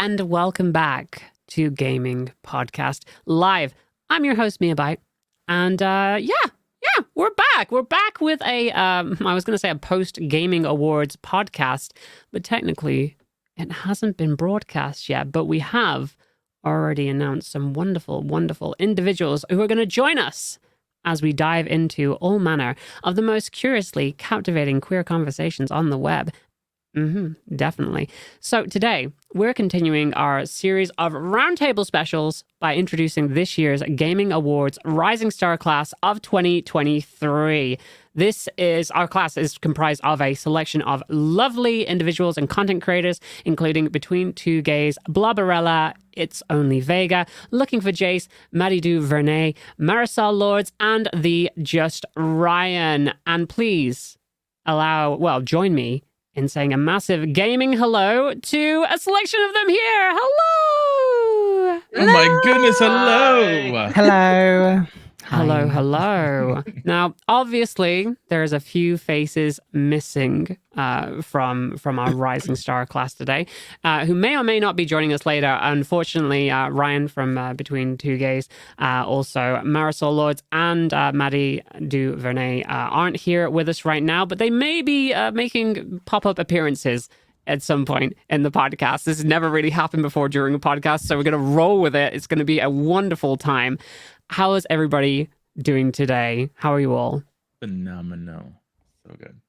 and welcome back to Gayming Podcast Live. I'm your host, miabyte, and we're back. We're back with a, I was going to say a post-gaming awards podcast, but technically it hasn't been broadcast yet, but we have already announced some wonderful, wonderful individuals who are going to join us as we dive into all manner of the most curiously captivating queer conversations on the web. Definitely. So today, we're continuing our series of roundtable specials by introducing this year's Gaming Awards Rising Star class of 2023. Our class is comprised of a selection of lovely individuals and content creators, including BetweenTwoGays, Blobarella, ItsOnlyVega, LookingForJayce, MadiDuVernay, MarisolLords, and TheJustRyan. And please join me in saying a massive gaming hello to a selection of them here. Hello! Oh my goodness, hello! Hello. Hello. Now, obviously, there's a few faces missing from our Rising Star class today, who may or may not be joining us later. Unfortunately, Ryan from BetweenTwoGays, also MarisolLords and MadiDuVernay aren't here with us right now, but they may be making pop-up appearances at some point in the podcast. This has never really happened before during a podcast, so we're going to roll with it. It's going to be a wonderful time. How is everybody doing today? How are you all? Phenomenal. So good.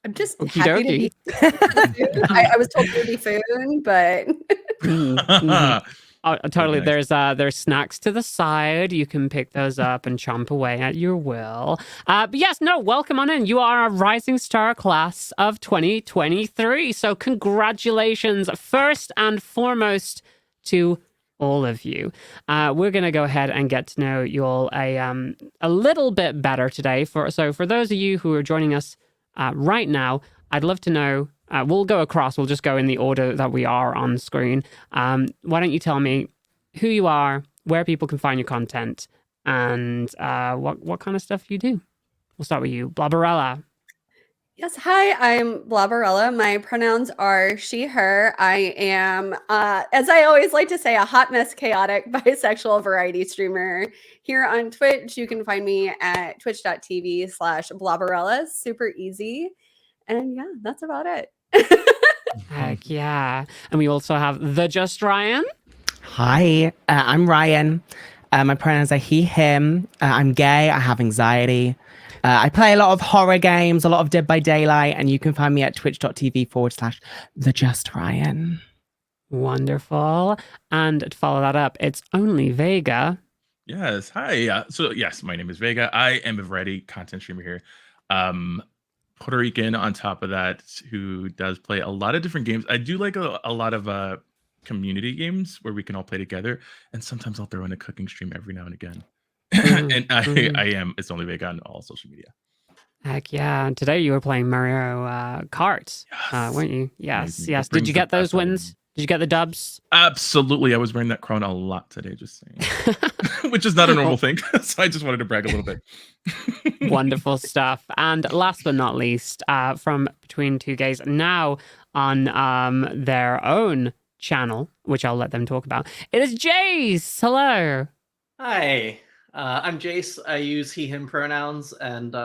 I'm just Okie happy to be. I was told to be food, but Totally. Nice. There's snacks to the side. You can pick those up and chomp away at your will. But yes, welcome on in. You are our Rising Star class of 2023. So congratulations first and foremost to all of you. We're going to go ahead and get to know you all a little bit better today. For those of you who are joining us right now, I'd love to know, we'll go across, we'll just go in the order that we are on screen. Why don't you tell me who you are, where people can find your content, and what kind of stuff you do? We'll start with you, Blobarella. yes. Hi, I'm Blobarella. My pronouns are she, her. I am, as I always like to say, a hot mess, chaotic, bisexual variety streamer here on Twitch. You can find me at twitch.tv/Blobarella. Super easy. And yeah, that's about it. Heck yeah. And we also have TheJustRyan. Hi, I'm Ryan. My pronouns are he, him. I'm gay. I have anxiety. I play a lot of horror games, a lot of Dead by Daylight, and you can find me at twitch.tv/TheJustRyan. Wonderful. And to follow that up, it's only Vega. Yes. Hi. So yes, my name is Vega. I am a variety content streamer here. Puerto Rican on top of that, who does play a lot of different games. I do like a lot of community games where we can all play together. And sometimes I'll throw in a cooking stream every now and again. And I am It's Only Vega on all social media. Heck yeah. And today you were playing Mario Kart, weren't you? Yes. Did you get those wins? Did you get the dubs? Absolutely. I was wearing that crown a lot today, just saying. Which is not a normal thing. So I just wanted to brag a little bit. Wonderful stuff. And last but not least, from BetweenTwoGays, now on their own channel, which I'll let them talk about, it is Jace. Hello. Hi, I'm Jace. I use he, him pronouns, and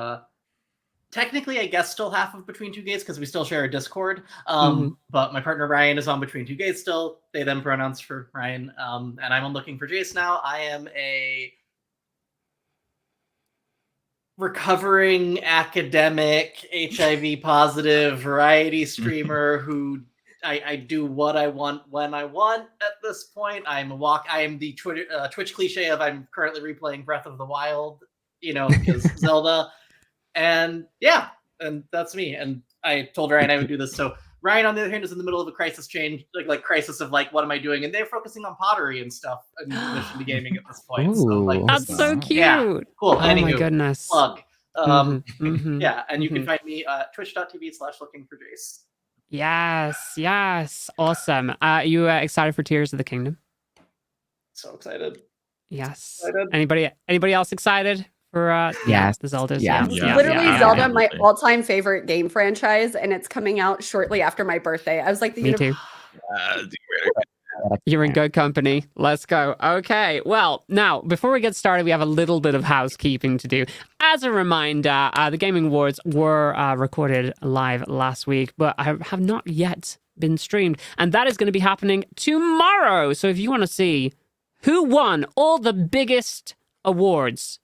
technically, I guess still half of BetweenTwoGays because we still share a Discord. But my partner Ryan is on BetweenTwoGays still. They them pronouns for Ryan. And I'm on LookingForJayce now. I am a recovering academic, HIV positive variety streamer who I do what I want when I want at this point. I am the Twitch cliche of I'm currently replaying Breath of the Wild, because Zelda. And yeah, and that's me. And I told Ryan I would do this. So Ryan, on the other hand, is in the middle of a crisis change, like crisis of what am I doing? And they're focusing on pottery and stuff in addition to gaming at this point. So That's so cute. Yeah, cool. Oh my goodness. Plug. Mm-hmm. Yeah, and you can find me at twitch.tv/LookingForJayce. Yes. Awesome. Are you excited for Tears of the Kingdom? So excited. Yes. Anybody else excited for Yes. the Zeldas? Yes. Literally Zelda, my all-time favorite game franchise, and it's coming out shortly after my birthday. I was like, Me too. You're in good company. Let's go. Okay. Well, now, before we get started, we have a little bit of housekeeping to do. As a reminder, the Gaming Awards were recorded live last week, but have not yet been streamed. And that is going to be happening tomorrow. So if you want to see who won all the biggest awards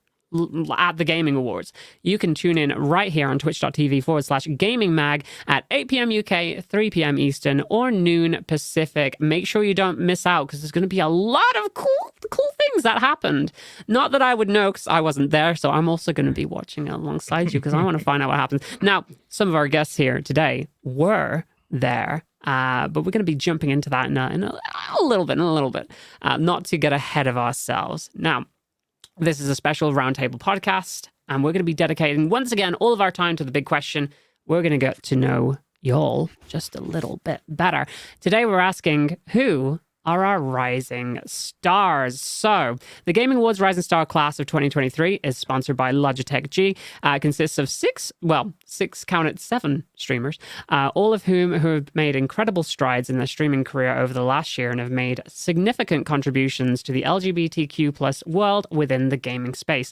at the Gaming Awards, you can tune in right here on twitch.tv/gamingmag at 8 p.m. UK, 3 p.m. Eastern, or noon Pacific. Make sure you don't miss out, because there's going to be a lot of cool things that happened. Not that I would know, because I wasn't there, so I'm also going to be watching alongside you, because I want to find out what happens. Now, some of our guests here today were there, but we're going to be jumping into that in a little bit, not to get ahead of ourselves. Now, this is a special roundtable podcast, and we're going to be dedicating, once again, all of our time to the big question. We're going to get to know y'all just a little bit better. Today, we're asking, who are our rising stars? So, the Gaming Awards Rising Star class of 2023 is sponsored by Logitech G. It consists of six, count it, 7 streamers, all of whom who have made incredible strides in their streaming career over the last year and have made significant contributions to the LGBTQ+ world within the gaming space.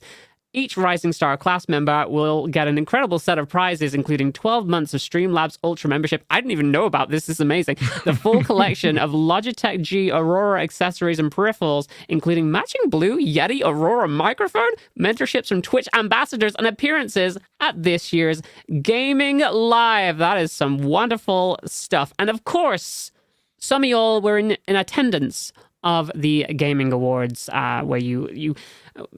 Each Rising Star class member will get an incredible set of prizes, including 12 months of Streamlabs Ultra membership. I didn't even know about this. This is amazing. The full collection of Logitech G Aurora accessories and peripherals, including matching blue Yeti Aurora microphone, mentorships from Twitch ambassadors, and appearances at this year's Gaming Live. That is some wonderful stuff. And of course, some of y'all were in attendance of the Gaming Awards, where you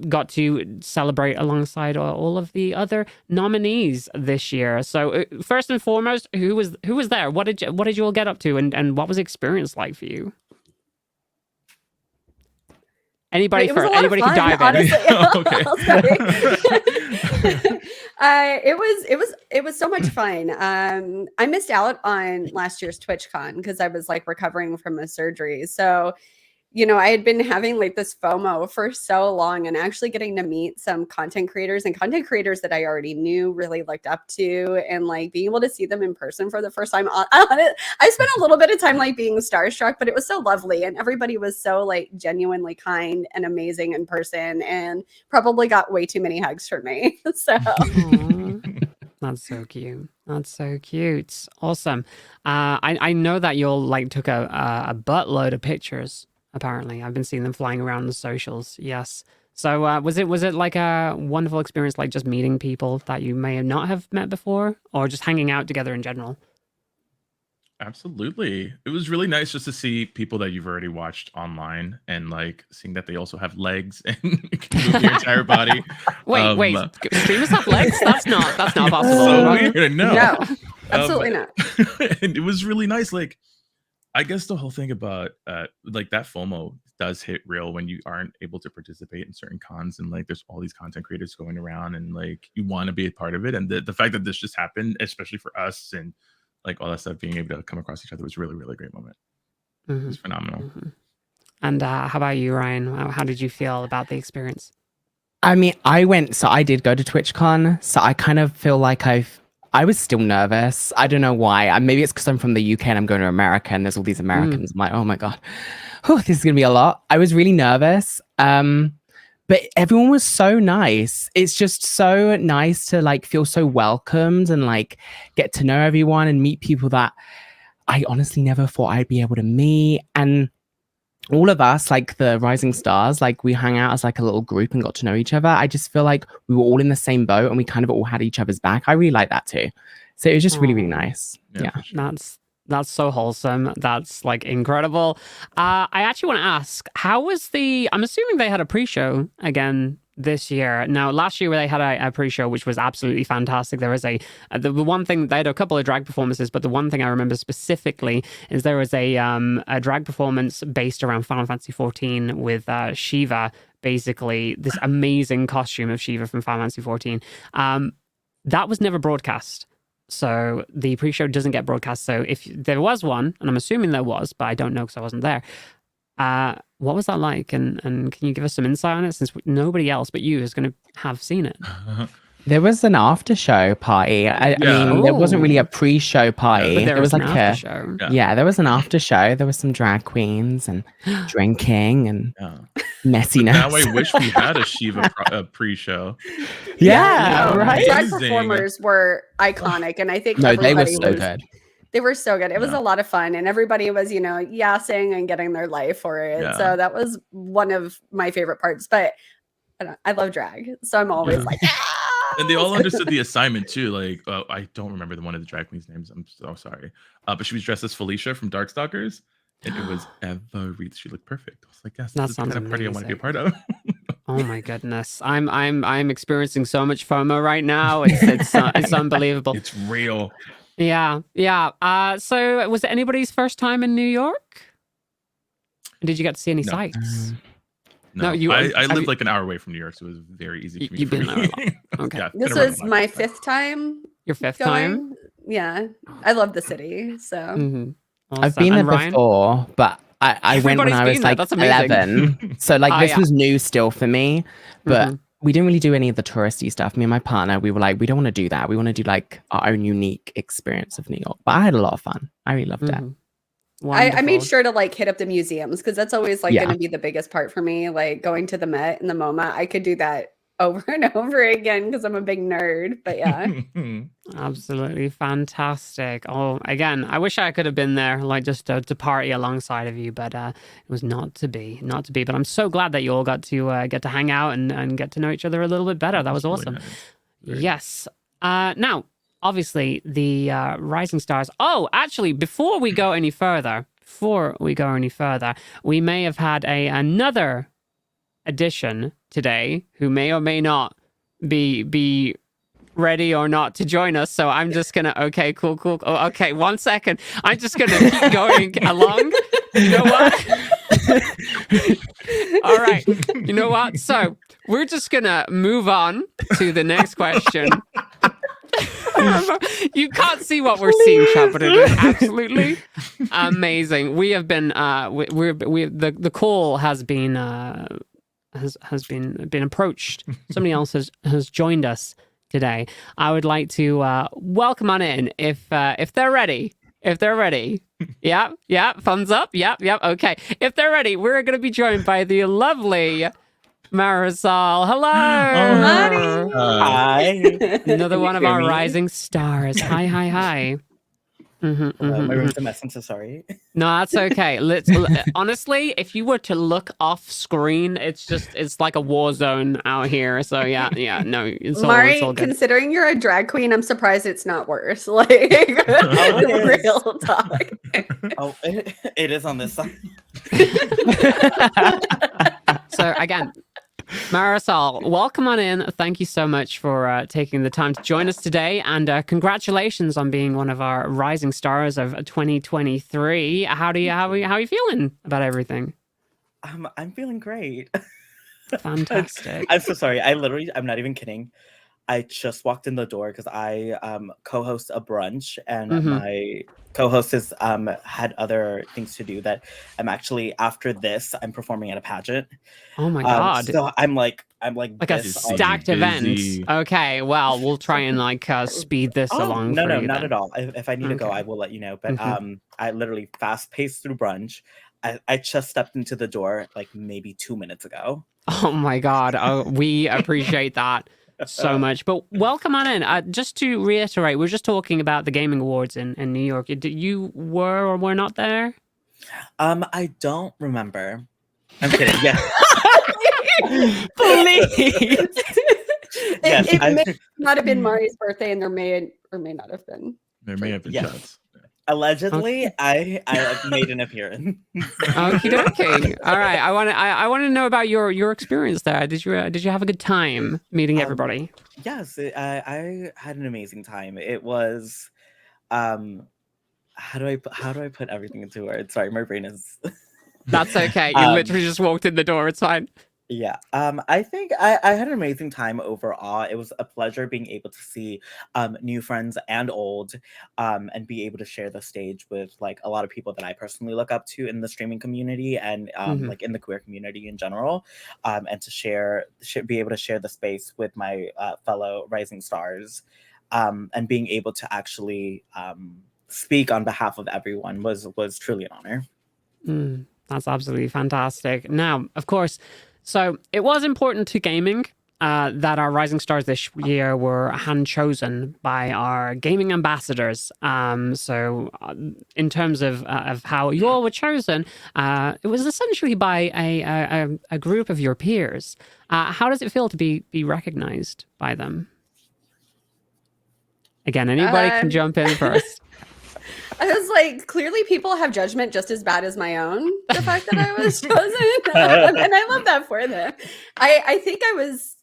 got to celebrate alongside all of the other nominees this year. So first and foremost, who was there? What did you all get up to, and what was the experience like for you? Anybody first? Anybody can dive in. Okay. It was so much fun. I missed out on last year's TwitchCon because I was like recovering from a surgery. So, I had been having like this FOMO for so long, and actually getting to meet some content creators that I already knew, really looked up to, and like being able to see them in person for the first time. I spent a little bit of time like being starstruck, but it was so lovely, and everybody was so like genuinely kind and amazing in person, and probably got way too many hugs from me. So. That's so cute. That's so cute. Awesome. I know that you all like took a buttload of pictures. Apparently, I've been seeing them flying around the socials. Yes. So was it like a wonderful experience, like just meeting people that you may not have met before, or just hanging out together in general? Absolutely. It was really nice just to see people that you've already watched online, and like seeing that they also have legs and can move your entire body. Wait, streamers have legs? That's not possible. So weird. No, absolutely not. And it was really nice. Like, I guess the whole thing about like that FOMO does hit real when you aren't able to participate in certain cons, and like there's all these content creators going around, and like you want to be a part of it. And the fact that this just happened, especially for us, and like all that stuff, being able to come across each other was really, really great moment. Mm-hmm. It was phenomenal. Mm-hmm. And how about you, Ryan? How did you feel about the experience? I mean, I did go to TwitchCon, so I kind of feel like I was still nervous. I don't know why. Maybe it's because I'm from the UK and I'm going to America, and there's all these Americans. I'm like, oh my God, this is going to be a lot. I was really nervous. But everyone was so nice. It's just so nice to like feel so welcomed and like get to know everyone and meet people that I honestly never thought I'd be able to meet. And all of us, like the Rising Stars, like we hung out as like a little group and got to know each other. I just feel like we were all in the same boat and we kind of all had each other's back. I really like that too. So it was just really, really nice. Yeah. Sure. That's so wholesome. That's like incredible. I actually want to ask, how was I'm assuming they had a pre-show again this year. Now, last year they had a pre-show, which was absolutely fantastic. There was the one thing, they had a couple of drag performances, but the one thing I remember specifically is there was a drag performance based around Final Fantasy 14 with Shiva, basically this amazing costume of Shiva from Final Fantasy 14. That was never broadcast. So the pre-show doesn't get broadcast. So if there was one, and I'm assuming there was, but I don't know because I wasn't there. What was that like? And can you give us some insight on it, since nobody else but you is going to have seen it? There was an after show party. I mean, there wasn't really a pre-show party. But there was like an after show. Yeah, there was an after show. There was some drag queens and drinking and messiness. Now I wish we had a Shiva pre-show. Yeah, right. Drag performers were iconic, and I think they were everybody so good. They were so good. It was a lot of fun, and everybody was, yassing and getting their life for it. Yeah. So that was one of my favorite parts. But I love drag, so I'm always like, and they all understood the assignment too. Like, I don't remember one of the drag queens' names. I'm so sorry. But she was dressed as Felicia from Darkstalkers, and it was she looked perfect. I was like, yes, this is the kind of party I want to be a part of. Oh my goodness, I'm experiencing so much FOMO right now. It's unbelievable. It's real. Yeah. So was it anybody's first time in New York? Did you get to see any sights? No, I live like an hour away from New York, so it was very easy for me. You've been there a lot. Okay. Yeah, this was my fifth time. Your fifth going. time? Yeah, I love the city. So Awesome. I've been there Ryan? before, but I went when I was like 11. So like this was new still for me, but we didn't really do any of the touristy stuff. Me and my partner, we were like, we don't want to do that. We want to do like our own unique experience of New York. But I had a lot of fun. I really loved it. I made sure to like hit up the museums because that's always like going to be the biggest part for me. Like going to the Met in the MoMA, I could do that over and over again because I'm a big nerd. But yeah, absolutely fantastic. Oh, again, I wish I could have been there, like just to party alongside of you, but it was not to be. But I'm so glad that you all got to hang out and get to know each other a little bit better. That was awesome. Really nice. Yes. Now, obviously, the Rising Stars. Oh, actually, before we go any further, we may have had another addition today who may or may not be ready or not to join us. So I'm just gonna cool. Oh, okay, 1 second. I'm just gonna keep going along. You know what? All right. You know what? So we're just gonna move on to the next question. You can't see what we're seeing, chat, but it is absolutely amazing. We have been the call has been been approached. Somebody else has joined us today. I would like to welcome on in if they're ready. Yeah, thumbs up. Yep. Okay. If they're ready, we're going to be joined by the lovely Marisol. Hello. Hi. Another one of our rising stars. Hi. My room's a mess. I'm so sorry. No, that's okay. Honestly, if you were to look off screen, it's like a war zone out here. So yeah. No, it's all good. Considering you're a drag queen, I'm surprised it's not worse. Like real talk. Oh, it is on this side. So again, Marisol, welcome on in. Thank you so much for taking the time to join us today, and congratulations on being one of our rising stars of 2023. How are you feeling about everything? I'm feeling great. Fantastic. I'm so sorry. I'm not even kidding. I just walked in the door because I co-host a brunch, and my co-host has had other things to do. That I'm actually, after this, I'm performing at a pageant. Oh my god! So I'm like a stacked event. Okay, well, we'll try and speed this along. No, not at all. If I need to go, I will let you know. But I literally fast paced through brunch. I just stepped into the door like maybe 2 minutes ago. Oh my god! We appreciate that so much. But welcome on in. Just to reiterate, we're just talking about the Gaming Awards in New York. You were or were not there? I don't remember. I'm kidding. Yeah. Please. It may not have been Mari's birthday, and there may or may not have been. There may have been shots. Allegedly, I made an appearance. Okie dokie. All right. I want to know about your experience there. Did you have a good time meeting everybody? Yes, I had an amazing time. It was, how do I put everything into words? Sorry, my brain is. That's okay. You literally just walked in the door. It's fine. Yeah, I think I had an amazing time overall. It was a pleasure being able to see new friends and old, and be able to share the stage with like a lot of people that I personally look up to in the streaming community and like in the queer community in general, and to be able to share the space with my fellow rising stars, and being able to actually speak on behalf of everyone was truly an honor. That's absolutely fantastic. Now, of course, so it was important to gaming that our rising stars this year were hand chosen by our gaming ambassadors. So in terms of how you all were chosen, it was essentially by a group of your peers. How does it feel to be recognized by them? Again, anybody can jump in first. I was like, clearly people have judgment just as bad as my own, the fact that I was chosen. And I love that for them. I think I was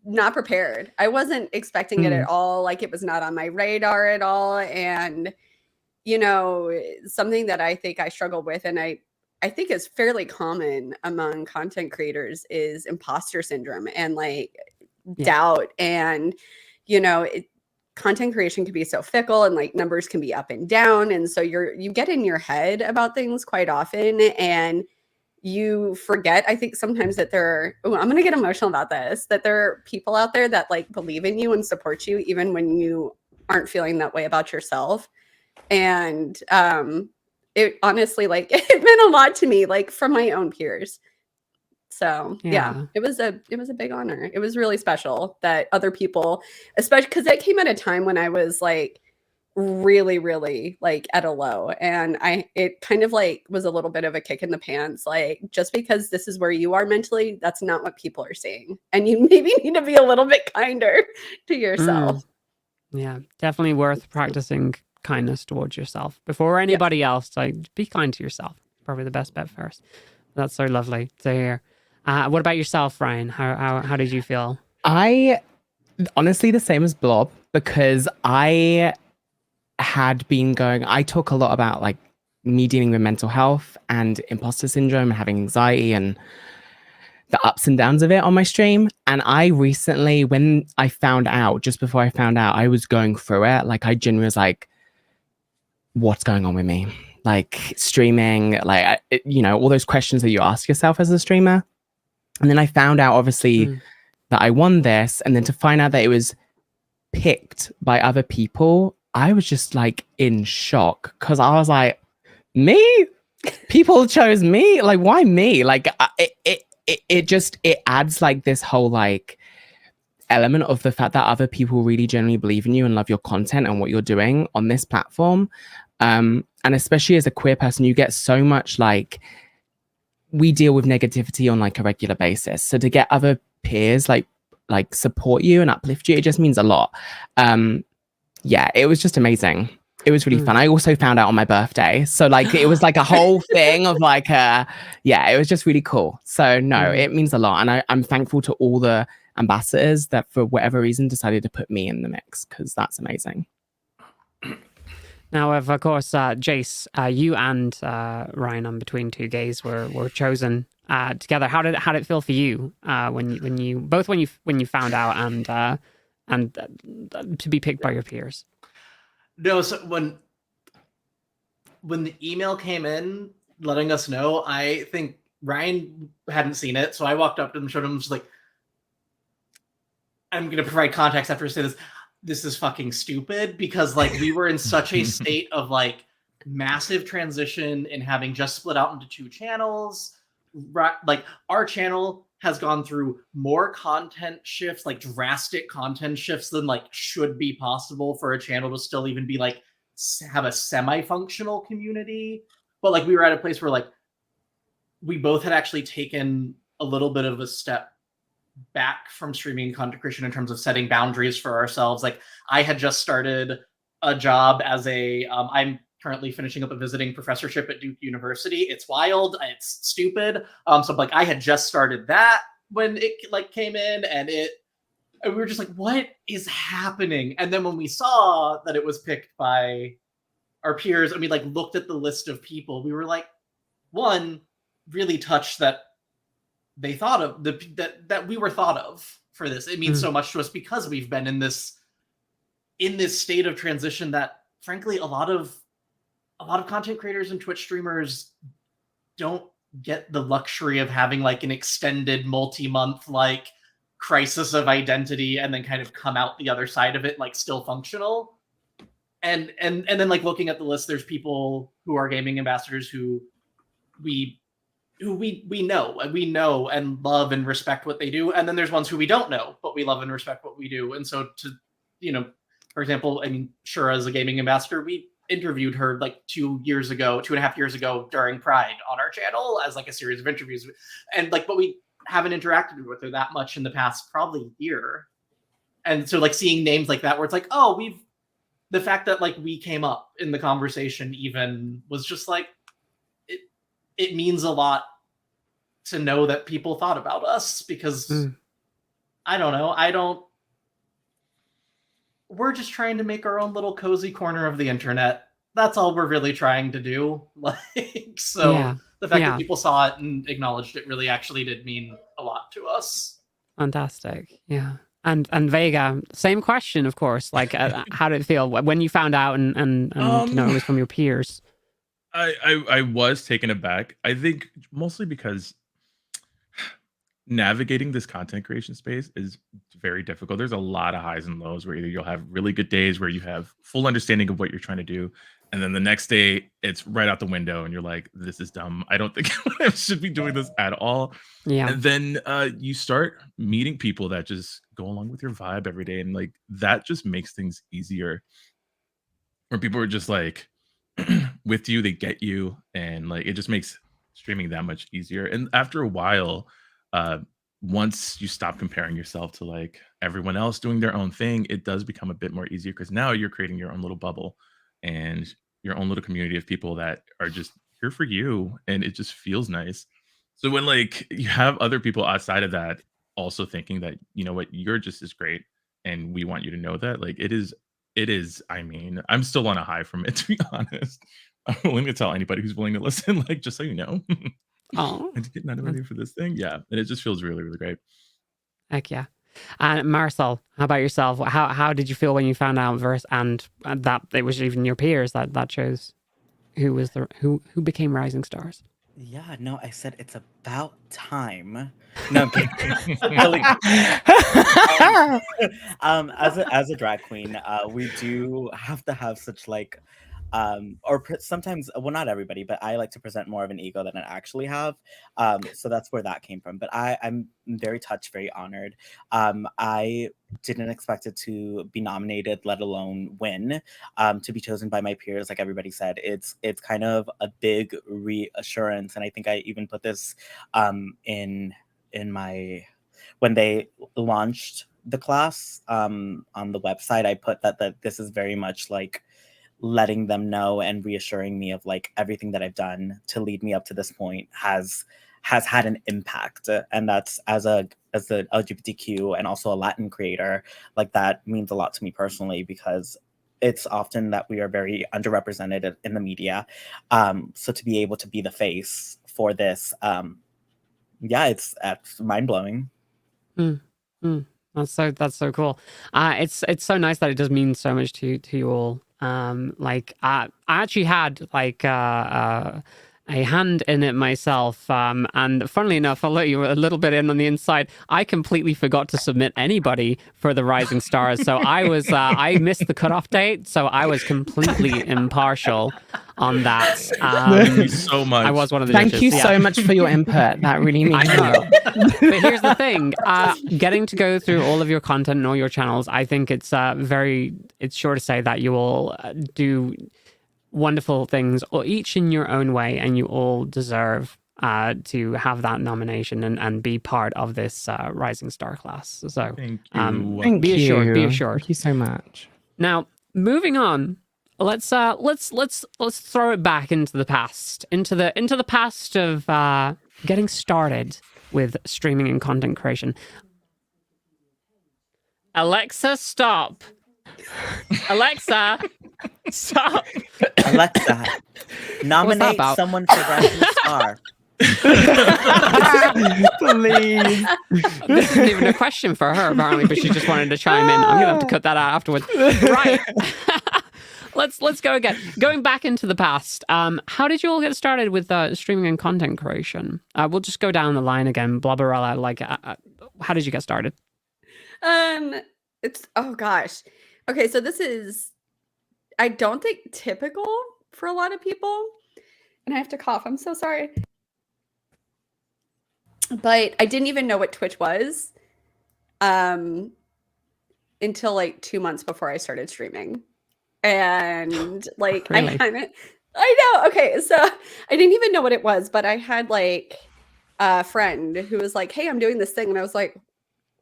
not prepared. I wasn't expecting it at all. Like, it was not on my radar at all. And, you know, something that I think I struggle with, and I think is fairly common among content creators, is imposter syndrome and like doubt. And, you know, content creation can be so fickle, and like numbers can be up and down. And so you get in your head about things quite often, and you forget, I think sometimes, that I'm going to get emotional about this, that there are people out there that like believe in you and support you even when you aren't feeling that way about yourself. And it honestly, like, it meant a lot to me, like from my own peers. So yeah, it was a big honor. It was really special that other people, especially because it came at a time when I was like really, really like at a low, and it kind of like was a little bit of a kick in the pants. Like, just because this is where you are mentally, that's not what people are seeing, and you maybe need to be a little bit kinder to yourself. Yeah, definitely worth practicing kindness towards yourself before anybody else. Like, be kind to yourself. Probably the best bet first. That's so lovely to hear. What about yourself, Ryan? How did you feel? I honestly the same as Blob, because I talk a lot about like me dealing with mental health and imposter syndrome and having anxiety and the ups and downs of it on my stream. And I recently, just before I found out, I was going through it. Like, I genuinely was like, what's going on with me? Like, streaming, like, all those questions that you ask yourself as a streamer. And then I found out, obviously, that I won this. And then to find out that it was picked by other people, I was just like in shock, because I was like, me? People chose me? Like, why me? Like, it adds like this whole like element of the fact that other people really genuinely believe in you and love your content and what you're doing on this platform. And especially as a queer person, you get so much like, we deal with negativity on like a regular basis. So to get other peers like support you and uplift you, it just means a lot. Yeah, it was just amazing. It was really fun. I also found out on my birthday. So like, it was like a whole thing of like, it was just really cool. So no, it means a lot. And I'm thankful to all the ambassadors that for whatever reason decided to put me in the mix, because that's amazing. Now, of course, Jace, you and Ryan on Between Two Gays were chosen together. How did it feel for you when you found out and to be picked by your peers? No, so when the email came in letting us know, I think Ryan hadn't seen it, so I walked up to him and showed him, just like, I'm gonna provide context after I say this. This is fucking stupid, because like, we were in such a state of like massive transition and having just split out into 2 channels. Like, our channel has gone through more content shifts, like drastic content shifts, than like should be possible for a channel to still even be like have a semi-functional community. But like, we were at a place where like we both had actually taken a little bit of a step back from streaming content creation in terms of setting boundaries for ourselves. Like, I had just started a job as I'm currently finishing up a visiting professorship at Duke University. It's wild. It's stupid. So like, I had just started that when it like came in, and we were just like, what is happening? And then when we saw that it was picked by our peers, and we like looked at the list of people, we were like, one, really touched that they thought of that we were thought of for this. It means so much to us because we've been in this state of transition that, frankly, a lot of content creators and Twitch streamers don't get the luxury of having like an extended multi-month like crisis of identity and then kind of come out the other side of it like still functional. And then like looking at the list, there's people who are gaming ambassadors who we know and love and respect what they do, and then there's ones who we don't know but we love and respect what we do. And so to, you know, for example, I mean, Shura is a gaming ambassador. We interviewed her like 2.5 years ago during Pride on our channel as like a series of interviews, and like, but we haven't interacted with her that much in the past probably year. And so like seeing names like that where it's like, oh, the fact that like we came up in the conversation even was just like, it means a lot to know that people thought about us, because I don't know. We're just trying to make our own little cozy corner of the internet. That's all we're really trying to do. Like, so the fact that people saw it and acknowledged it really actually did mean a lot to us. Fantastic. Yeah. And Vega, same question, of course. Like, how did it feel when you found out and you know, it was from your peers? I was taken aback. I think mostly because navigating this content creation space is very difficult. There's a lot of highs and lows where either you'll have really good days where you have full understanding of what you're trying to do, and then the next day it's right out the window and you're like, this is dumb. I don't think I should be doing this at all. Yeah. And then you start meeting people that just go along with your vibe every day, and like that just makes things easier. Where people are just like with you, they get you, and like it just makes streaming that much easier. And after a while, once you stop comparing yourself to like everyone else doing their own thing, it does become a bit more easier, because now you're creating your own little bubble and your own little community of people that are just here for you, and it just feels nice. So when like you have other people outside of that also thinking that, you know what, you're just as great and we want you to know that, like it is, I mean, I'm still on a high from it, to be honest. I'm willing to tell anybody who's willing to listen, like, just so you know. Oh, I get not ready for this thing. Yeah. And it just feels really, really great. Heck yeah. And Marisol, how about yourself? How did you feel when you found out and that it was even your peers that chose who became rising stars? Yeah, no, I said it's about time. No, I'm kidding. As a drag queen, we do have to have such like sometimes, well, not everybody, but I like to present more of an ego than I actually have. So that's where that came from. But I'm very touched, very honored. I didn't expect it to be nominated, let alone win. To be chosen by my peers, like everybody said, it's kind of a big reassurance. And I think I even put this in my, when they launched the class on the website, I put that this is very much like letting them know and reassuring me of like everything that I've done to lead me up to this point has had an impact. And that's as the LGBTQ and also a Latin creator, like that means a lot to me personally, because it's often that we are very underrepresented in the media. So to be able to be the face for this, it's mind blowing. That's so cool. It's so nice that it does mean so much to you all. Like I actually had like a hand in it myself, and funnily enough, I'll let you a little bit in on the inside. I completely forgot to submit anybody for the Rising Stars, so I was I missed the cutoff date, so I was completely impartial on that. Thank you so much. I was one of the Thank judges, you so much for your input. That really means a lot. But here's the thing, getting to go through all of your content and all your channels, I think it's sure to say that you all do wonderful things, or each in your own way, and you all deserve to have that nomination and be part of this Rising Star class. So thank you. Be assured. Thank you so much. Now, moving on, let's throw it back into the past, into the past of getting started with streaming and content creation. Alexa, stop. Alexa, stop. Alexa, nominate someone for Rising Star. Please. This isn't even a question for her, apparently, but she just wanted to chime in. I'm gonna have to cut that out afterwards. Right. Let's go again. Going back into the past. How did you all get started with streaming and content creation? We'll just go down the line again. Blobarella, like, how did you get started? It's oh gosh. Okay, so this is I don't think typical for a lot of people. And I have to cough. I'm so sorry. But I didn't even know what Twitch was until like 2 months before I started streaming. And like Really? I know. Okay, so I didn't even know what it was, but I had like a friend who was like, "Hey, I'm doing this thing." And I was like,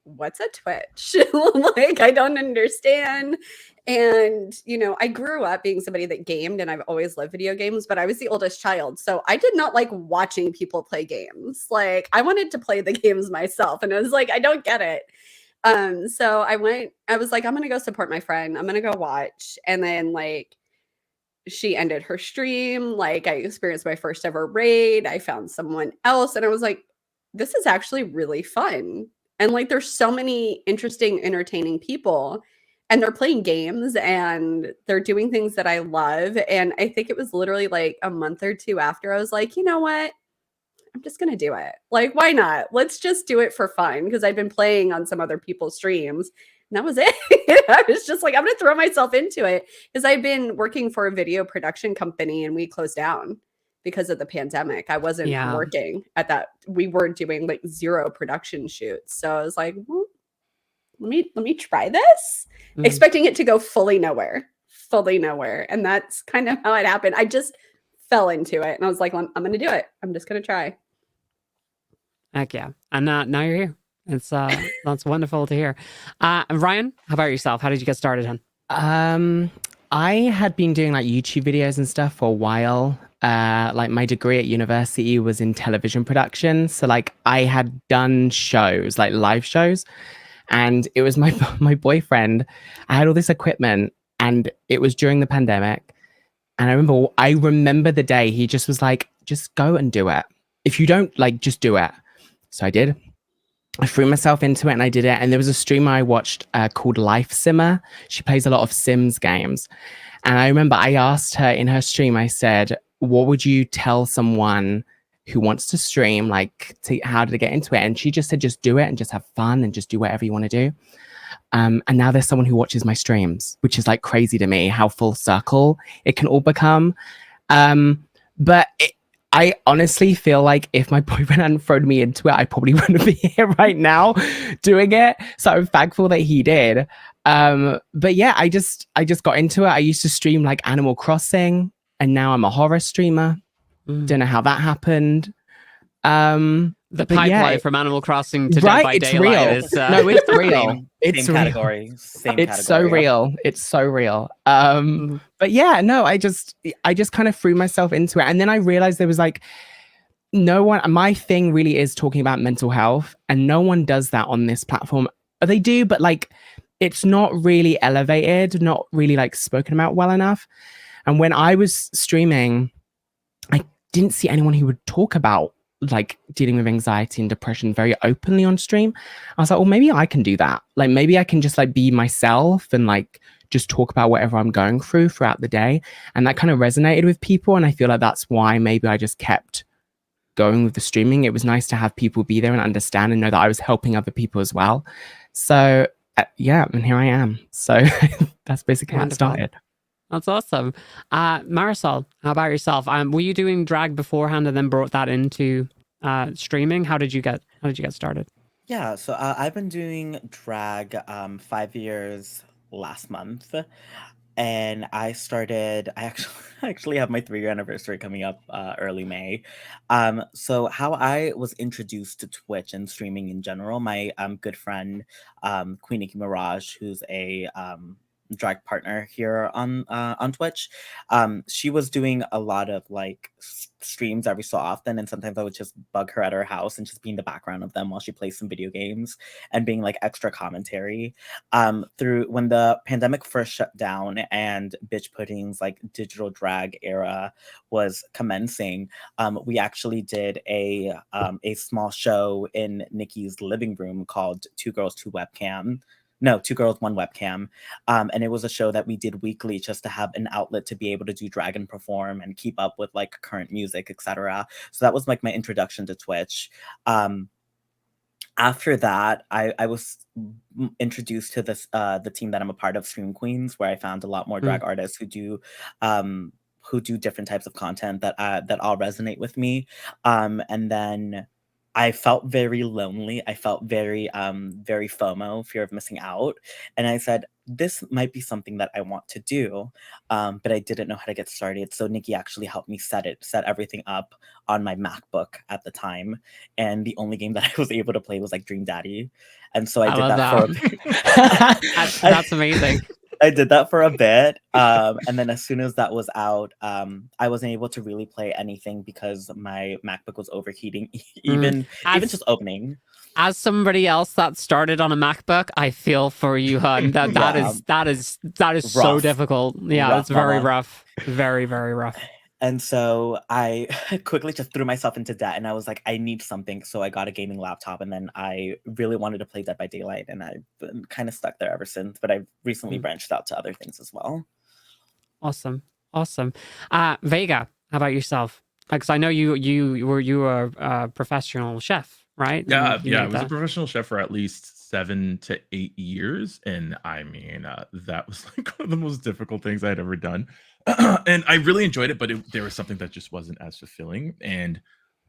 "What's a Twitch?" Like, I don't understand. And, you know, I grew up being somebody that gamed and I've always loved video games, but I was the oldest child. So I did not like watching people play games. Like, I wanted to play the games myself. And I was like, I don't get it. So I was like, I'm going to go support my friend. I'm going to go watch. And then, like, she ended her stream. Like, I experienced my first ever raid. I found someone else. And I was like, this is actually really fun. And like, there's so many interesting, entertaining people, and they're playing games and they're doing things that I love. And I think it was literally like a month or two after I was like, you know what? I'm just going to do it. Like, why not? Let's just do it for fun. Because I've been playing on some other people's streams. And that was it. I was just like, I'm going to throw myself into it. Because I've been working for a video production company and we closed down because of the pandemic. I wasn't working at that. We were doing like 0 production shoots. So I was like, well, let me try this, expecting it to go fully nowhere. And that's kind of how it happened. I just fell into it and I was like, I'm going to do it. I'm just going to try. Heck yeah. And now you're here. It's that's wonderful to hear. Ryan, how about yourself? How did you get started, hon? I had been doing like YouTube videos and stuff for a while. Like my degree at university was in television production. So like I had done shows, like live shows. And it was my boyfriend. I had all this equipment and it was during the pandemic. And I remember the day he just was like, just go and do it. If you don't like, just do it. So I did. I threw myself into it and I did it. And there was a streamer I watched called Life Simmer. She plays a lot of Sims games. And I remember I asked her in her stream, I said, what would you tell someone who wants to stream, like how to get into it? And she just said, just do it and just have fun and just do whatever you want to do. And now there's someone who watches my streams, which is like crazy to me, how full circle it can all become. But I honestly feel like if my boyfriend hadn't thrown me into it, I probably wouldn't be here right now doing it. So I'm thankful that he did. But yeah, I just got into it. I used to stream like Animal Crossing and now I'm a horror streamer. Don't know how that happened. The pipeline from Animal Crossing to Dead by Daylight is no, it's real. It's same real. category. Same it's category. so real. It's so real. But yeah, no, I just kind of threw myself into it, and then I realized there was like no one. My thing really is talking about mental health, and no one does that on this platform. They do, but like it's not really elevated, not really like spoken about well enough. And when I was streaming, I didn't see anyone who would talk about like dealing with anxiety and depression very openly on stream. I was like, well, maybe I can do that. Like maybe I can just like be myself and like just talk about whatever I'm going through throughout the day. And that kind of resonated with people. And I feel like that's why maybe I just kept going with the streaming. It was nice to have people be there and understand and know that I was helping other people as well. So yeah, and here I am. So that's basically how it started. That's awesome. Marisol, how about yourself? Were you doing drag beforehand and then brought that into streaming? How did you get started? Yeah, so I've been doing drag 5 years last month, and I actually have my 3-year anniversary coming up early May. So how I was introduced to Twitch and streaming in general, my good friend Queen Nicki Mirage, who's a drag partner here on Twitch. She was doing a lot of like streams every so often, and sometimes I would just bug her at her house and just be in the background of them while she plays some video games and being like extra commentary. Through when the pandemic first shut down and bitch pudding's like digital drag era was commencing, we actually did a small show in Nikki's living room called Two Girls, Two Webcam. No, Two Girls, One Webcam. And it was a show that we did weekly just to have an outlet to be able to do drag and perform and keep up with like current music, etc. So that was like my introduction to Twitch. After that, I was introduced to this the team that I'm a part of, Stream Queens, where I found a lot more drag artists who do different types of content that all resonate with me. And then I felt very lonely. I felt very very FOMO, fear of missing out. And I said, this might be something that I want to do, but I didn't know how to get started. So Nikki actually helped me set everything up on my MacBook at the time. And the only game that I was able to play was like Dream Daddy. And so I did that. That's amazing. I did that for a bit. And then as soon as that was out, I wasn't able to really play anything because my MacBook was overheating, even just opening. As somebody else that started on a MacBook, I feel for you, hun. That is so difficult. Yeah, it's very rough. Very, very rough. And so I quickly just threw myself into debt, and I was like, I need something. So I got a gaming laptop, and then I really wanted to play Dead by Daylight, and I've been kind of stuck there ever since. But I've recently branched out to other things as well. Awesome. Vega, how about yourself? Because I know you were a professional chef, right? Yeah, I was a professional chef for at least 7 to 8 years, and I mean, that was like one of the most difficult things I'd ever done. And I really enjoyed it, but there was something that just wasn't as fulfilling. And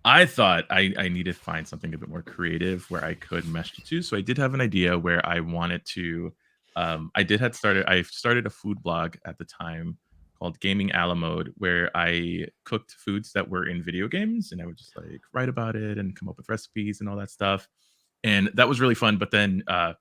I thought I needed to find something a bit more creative where I could mesh the two. So I did have an idea where I wanted to. I started a food blog at the time called Gaming a la Mode, where I cooked foods that were in video games, and I would just like write about it and come up with recipes and all that stuff. And that was really fun. But then, I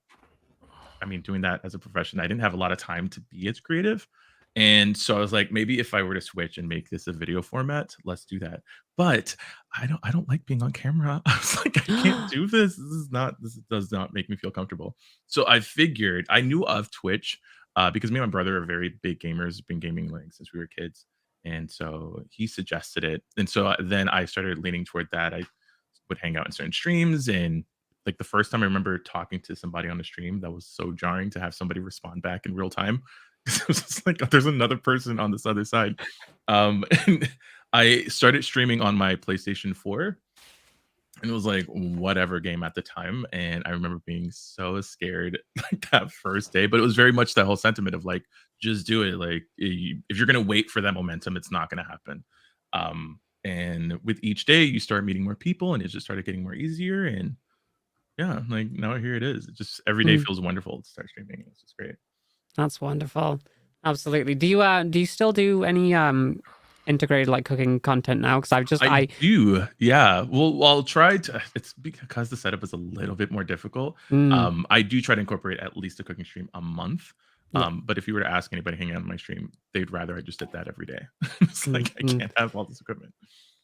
mean, doing that as a profession, I didn't have a lot of time to be as creative. And so I was like, maybe if I were to switch and make this a video format, let's do that. But I don't like being on camera. I was like, I can't do this. This does not make me feel comfortable. So I figured I knew of Twitch because me and my brother are very big gamers, been gaming like since we were kids. And so he suggested it. And so then I started leaning toward that. I would hang out in certain streams, and like the first time I remember talking to somebody on the stream, that was so jarring to have somebody respond back in real time. It was just like, there's another person on this other side. And I started streaming on my PlayStation 4, and it was like whatever game at the time. And I remember being so scared like that first day, but it was very much that whole sentiment of like, just do it. Like, if you're going to wait for that momentum, it's not going to happen. And with each day, you start meeting more people, and it just started getting more easier. And yeah, like now here it is. It just every day feels wonderful to start streaming. It's just great. That's wonderful. Absolutely. Do you still do any integrated like cooking content now? Because I do. Yeah. Well, I'll try to. It's because the setup is a little bit more difficult. I do try to incorporate at least a cooking stream a month. But if you were to ask anybody hanging out on my stream, they'd rather I just did that every day. It's like I can't have all this equipment.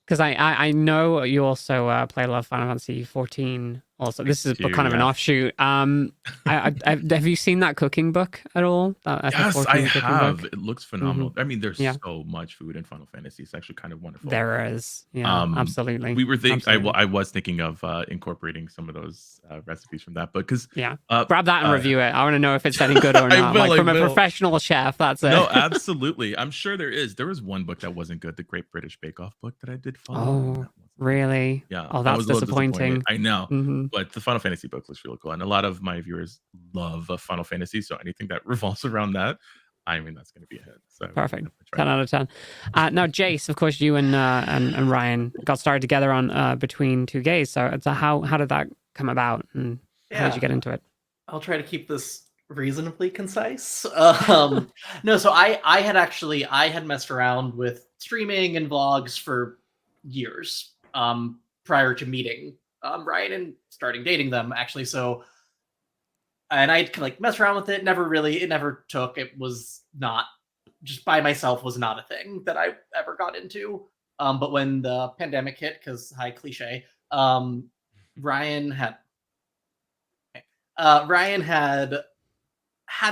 Because I know you also play a lot of Final Fantasy 14. Also, this is kind of an offshoot. Have you seen that cooking book at all? Yes, I have. It looks phenomenal. I mean, there's so much food in Final Fantasy. It's actually kind of wonderful. There is. Yeah, absolutely. We were thinking. I was thinking of incorporating some of those recipes from that book. Because grab that and review it. I want to know if it's any good or not. From a professional chef, that's it. No, absolutely. I'm sure there is. There was one book that wasn't good, the Great British Bake Off book that I did follow. Oh, really? Yeah. Oh, that's disappointing. I know. But the Final Fantasy book looks really cool, and a lot of my viewers love Final Fantasy, so anything that revolves around that, I mean, that's going to be a hit. So perfect. 10 out of 10. Now, Jace, of course, you and Ryan got started together on Between Two Gays. So how did that come about, and how did you get into it? I'll try to keep this reasonably concise. No, so I had messed around with streaming and vlogs for years prior to meeting Ryan and starting dating them, actually. So and I'd like mess around with it. It never took. It was not just by myself was not a thing that I ever got into. But when the pandemic hit, because high cliche, Ryan had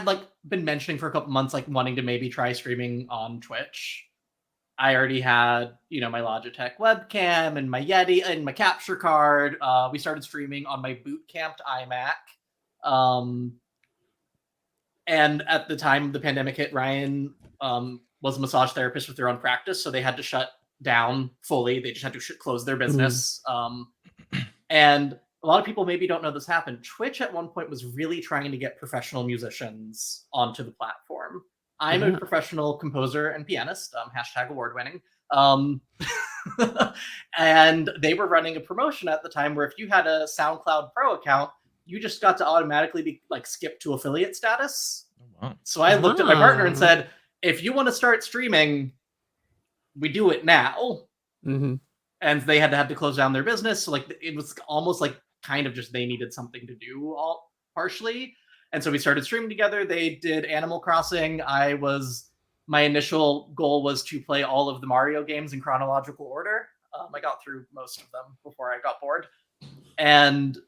like been mentioning for a couple months, like wanting to maybe try streaming on Twitch. I already had, my Logitech webcam and my Yeti and my capture card. We started streaming on my boot camped iMac. And at the time the pandemic hit, Ryan was a massage therapist with their own practice, so they had to shut down fully. They just had to close their business. And a lot of people maybe don't know this happened. Twitch at one point was really trying to get professional musicians onto the platform. I'm a professional composer and pianist, hashtag award winning. And they were running a promotion at the time where if you had a SoundCloud Pro account, you just got to automatically be like skipped to affiliate status. Wow. So I looked at my partner and said, if you want to start streaming, we do it now. And they had to close down their business. So like it was almost like kind of just they needed something to do partially. And so we started streaming together. They did Animal Crossing. My initial goal was to play all of the Mario games in chronological order. I got through most of them before I got bored. And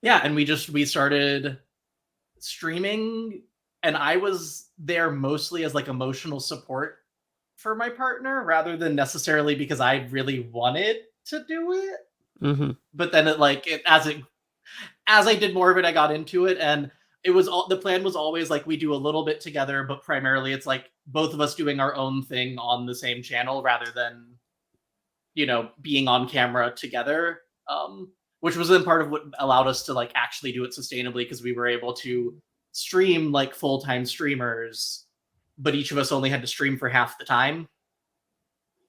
yeah, and we started streaming, and I was there mostly as like emotional support for my partner rather than necessarily because I really wanted to do it. But then as I did more of it, I got into it, and the plan was always like we do a little bit together, but primarily it's like both of us doing our own thing on the same channel rather than being on camera together, which was then part of what allowed us to like actually do it sustainably, because we were able to stream like full-time streamers, but each of us only had to stream for half the time.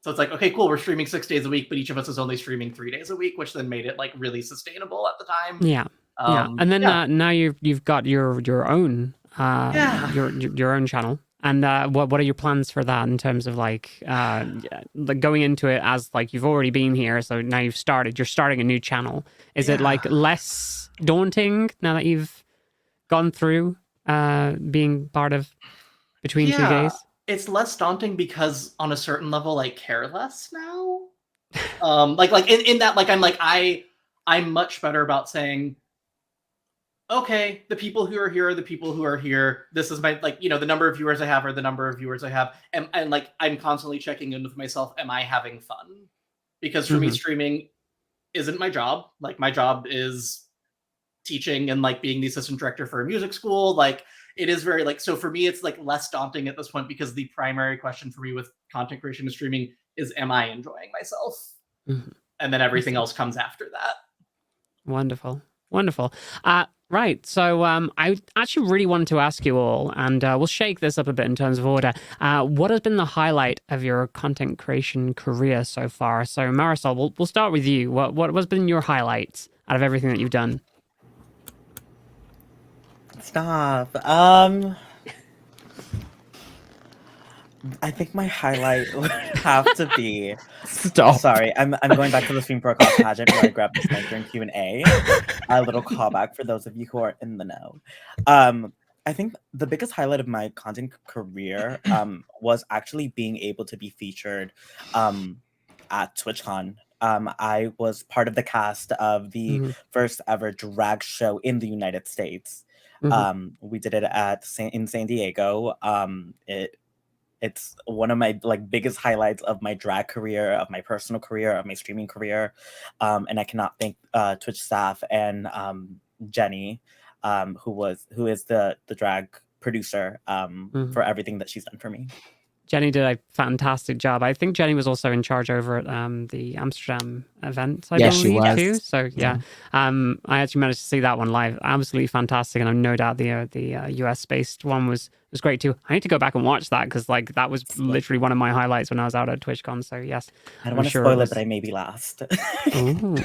So it's like, okay, cool, we're streaming 6 days a week, but each of us is only streaming 3 days a week, which then made it like really sustainable at the time. Yeah. And then now you've got your own your own channel. And what are your plans for that in terms of like going into it as like you've already been here, so now you're starting a new channel. Is it like less daunting now that you've gone through being part of Between Two Gays? It's less daunting because on a certain level I care less now. Like in that, like I'm much better about saying, okay, the people who are here are the people who are here. This is my, like, the number of viewers I have are the number of viewers I have. And like, I'm constantly checking in with myself. Am I having fun? Because for me, streaming isn't my job. Like, my job is teaching and like being the assistant director for a music school. Like, it is very like, so for me, it's like less daunting at this point, because the primary question for me with content creation and streaming is, am I enjoying myself? And then everything else comes after that. Wonderful. Right. So I actually really wanted to ask you all, and we'll shake this up a bit in terms of order. What has been the highlight of your content creation career so far? So Marisol, we'll start with you. What has been your highlights out of everything that you've done? Stop. I think my highlight would have to be. Stop. Sorry, I'm going back to the Stream Broadcast pageant where I grabbed this mic during Q&A. A little callback for those of you who are in the know. I think the biggest highlight of my content career was actually being able to be featured at TwitchCon. I was part of the cast of the first ever drag show in the United States. We did it in San Diego. It's one of my like biggest highlights of my drag career, of my personal career, of my streaming career. And I cannot thank Twitch staff and Jenny, who is the drag producer, for everything that she's done for me. Jenny did a fantastic job. I think Jenny was also in charge over at the Amsterdam event, I believe, she was. too. So yeah, I actually managed to see that one live. Absolutely fantastic, and I've no doubt the US based one was great too. I need to go back and watch that, because like that was literally one of my highlights when I was out at TwitchCon. So yes, I don't want to spoil it, but I may be last. Ooh.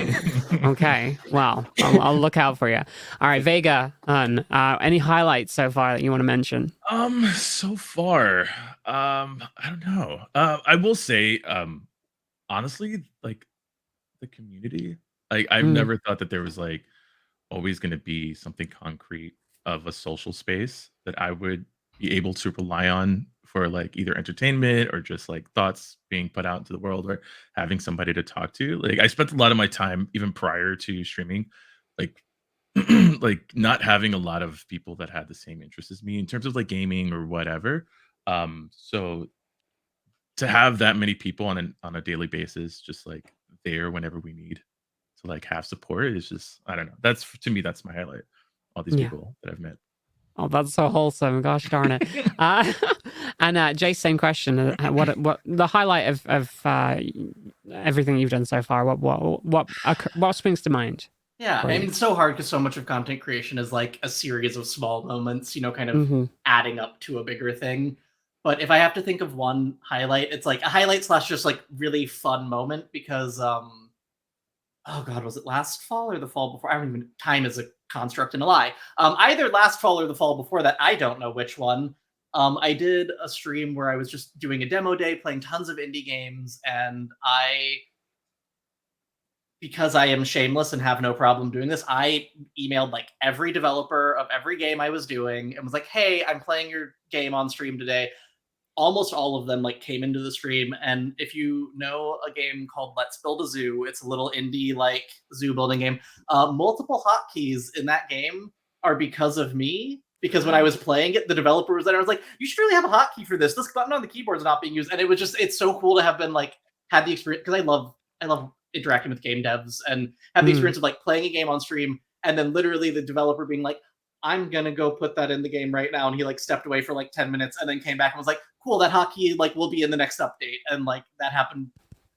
Okay, well, I'll look out for you. All right, Vega, any highlights so far that you want to mention? So far, I don't know. I will say, honestly, like the community, like I've never thought that there was like always going to be something concrete of a social space that I would be able to rely on for like either entertainment or just like thoughts being put out into the world or having somebody to talk to. Like I spent a lot of my time even prior to streaming, like like not having a lot of people that had the same interests as me in terms of like gaming or whatever. So to have that many people on a daily basis, just like there whenever we need to like have support is just I don't know. That's to me that's my highlight. All these Yeah. people that I've met. Oh, that's so wholesome. Gosh darn it. And Jace, same question. What the highlight of everything you've done so far? What springs to mind? Yeah, for I you? mean, it's so hard because so much of content creation is like a series of small moments, kind of adding up to a bigger thing. But if I have to think of one highlight, it's like a highlight / just like really fun moment because, oh God, was it last fall or the fall before? I don't even, time is a construct and a lie. Either last fall or the fall before that, I don't know which one. I did a stream where I was just doing a demo day, playing tons of indie games, and because I am shameless and have no problem doing this, I emailed like every developer of every game I was doing and was like, hey, I'm playing your game on stream today. Almost all of them like came into the stream. And if you know a game called Let's Build a Zoo, it's a little indie like zoo building game. Multiple hotkeys in that game are because of me. Because when I was playing it, the developer was there. I was like, you should really have a hotkey for this. This button on the keyboard is not being used. And it was just, it's so cool to have been like, had the experience. Because I love interacting with game devs and have the experience of like playing a game on stream and then literally the developer being like, I'm gonna go put that in the game right now. And he like stepped away for like 10 minutes and then came back and was like, cool, that hotkey like will be in the next update. And like that happened.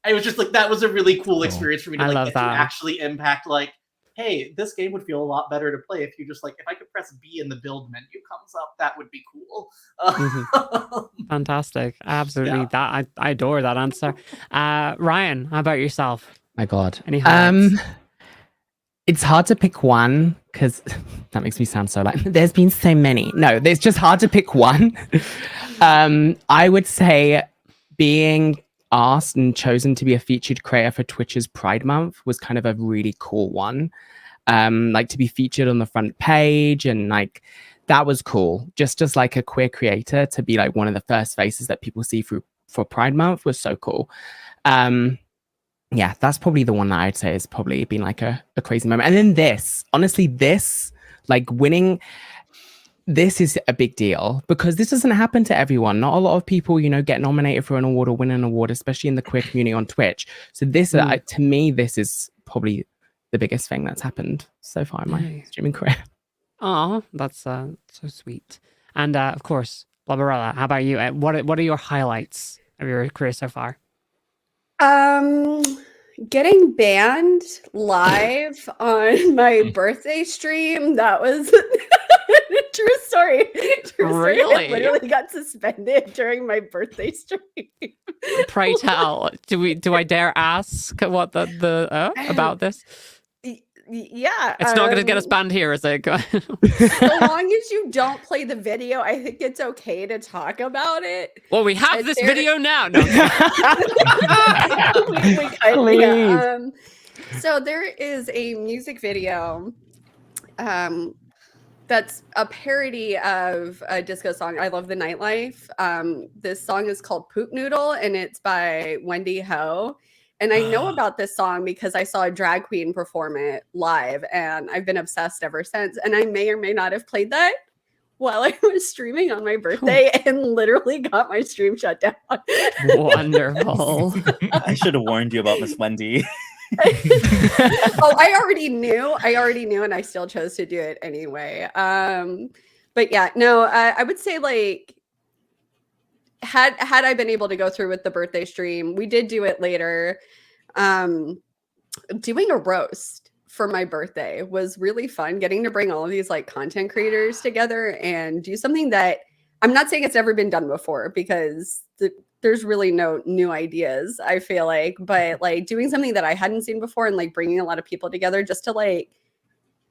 I was just like, that was a really cool experience for me to like get to actually impact like, hey, this game would feel a lot better to play if you just like, if I could press B in the build menu comes up, that would be cool. Fantastic. Absolutely. Yeah. I adore that answer. Ryan, how about yourself? My God. Any highlights? It's hard to pick one because that makes me sound so like there's been so many. No, it's just hard to pick one. I would say being asked and chosen to be a featured creator for Twitch's Pride Month was kind of a really cool one. Like to be featured on the front page and like that was cool. Just as like a queer creator to be like one of the first faces that people see for Pride Month was so cool. Yeah, that's probably the one that I'd say has probably been like a crazy moment. And then this, honestly, this, like winning, this is a big deal because this doesn't happen to everyone. Not a lot of people, get nominated for an award or win an award, especially in the queer community on Twitch. So this, to me, this is probably the biggest thing that's happened so far in my streaming career. Oh, that's so sweet. And of course, Blobarella, how about you? What are your highlights of your career so far? Getting banned live on my birthday stream. That was true story. Really? I literally got suspended during my birthday stream. Pray tell. Do I dare ask what the about this? Yeah. It's not going to get us banned here, is it? So long as you don't play the video, I think it's okay to talk about it. Well, we have this video now. No. So there is a music video that's a parody of a disco song. I Love the Nightlife. This song is called Poop Noodle, and it's by Wendy Ho. And I know about this song because I saw a drag queen perform it live, and I've been obsessed ever since. And I may or may not have played that while I was streaming on my birthday and literally got my stream shut down. Wonderful. I should have warned you about Miss Wendy. Oh, I already knew, and I still chose to do it anyway. But yeah, no, I would say like, had I been able to go through with the birthday stream, we did do it later. Doing a roast for my birthday was really fun. Getting to bring all of these like content creators together and do something that I'm not saying it's never been done before because there's really no new ideas, I feel like, but like doing something that I hadn't seen before and like bringing a lot of people together just to like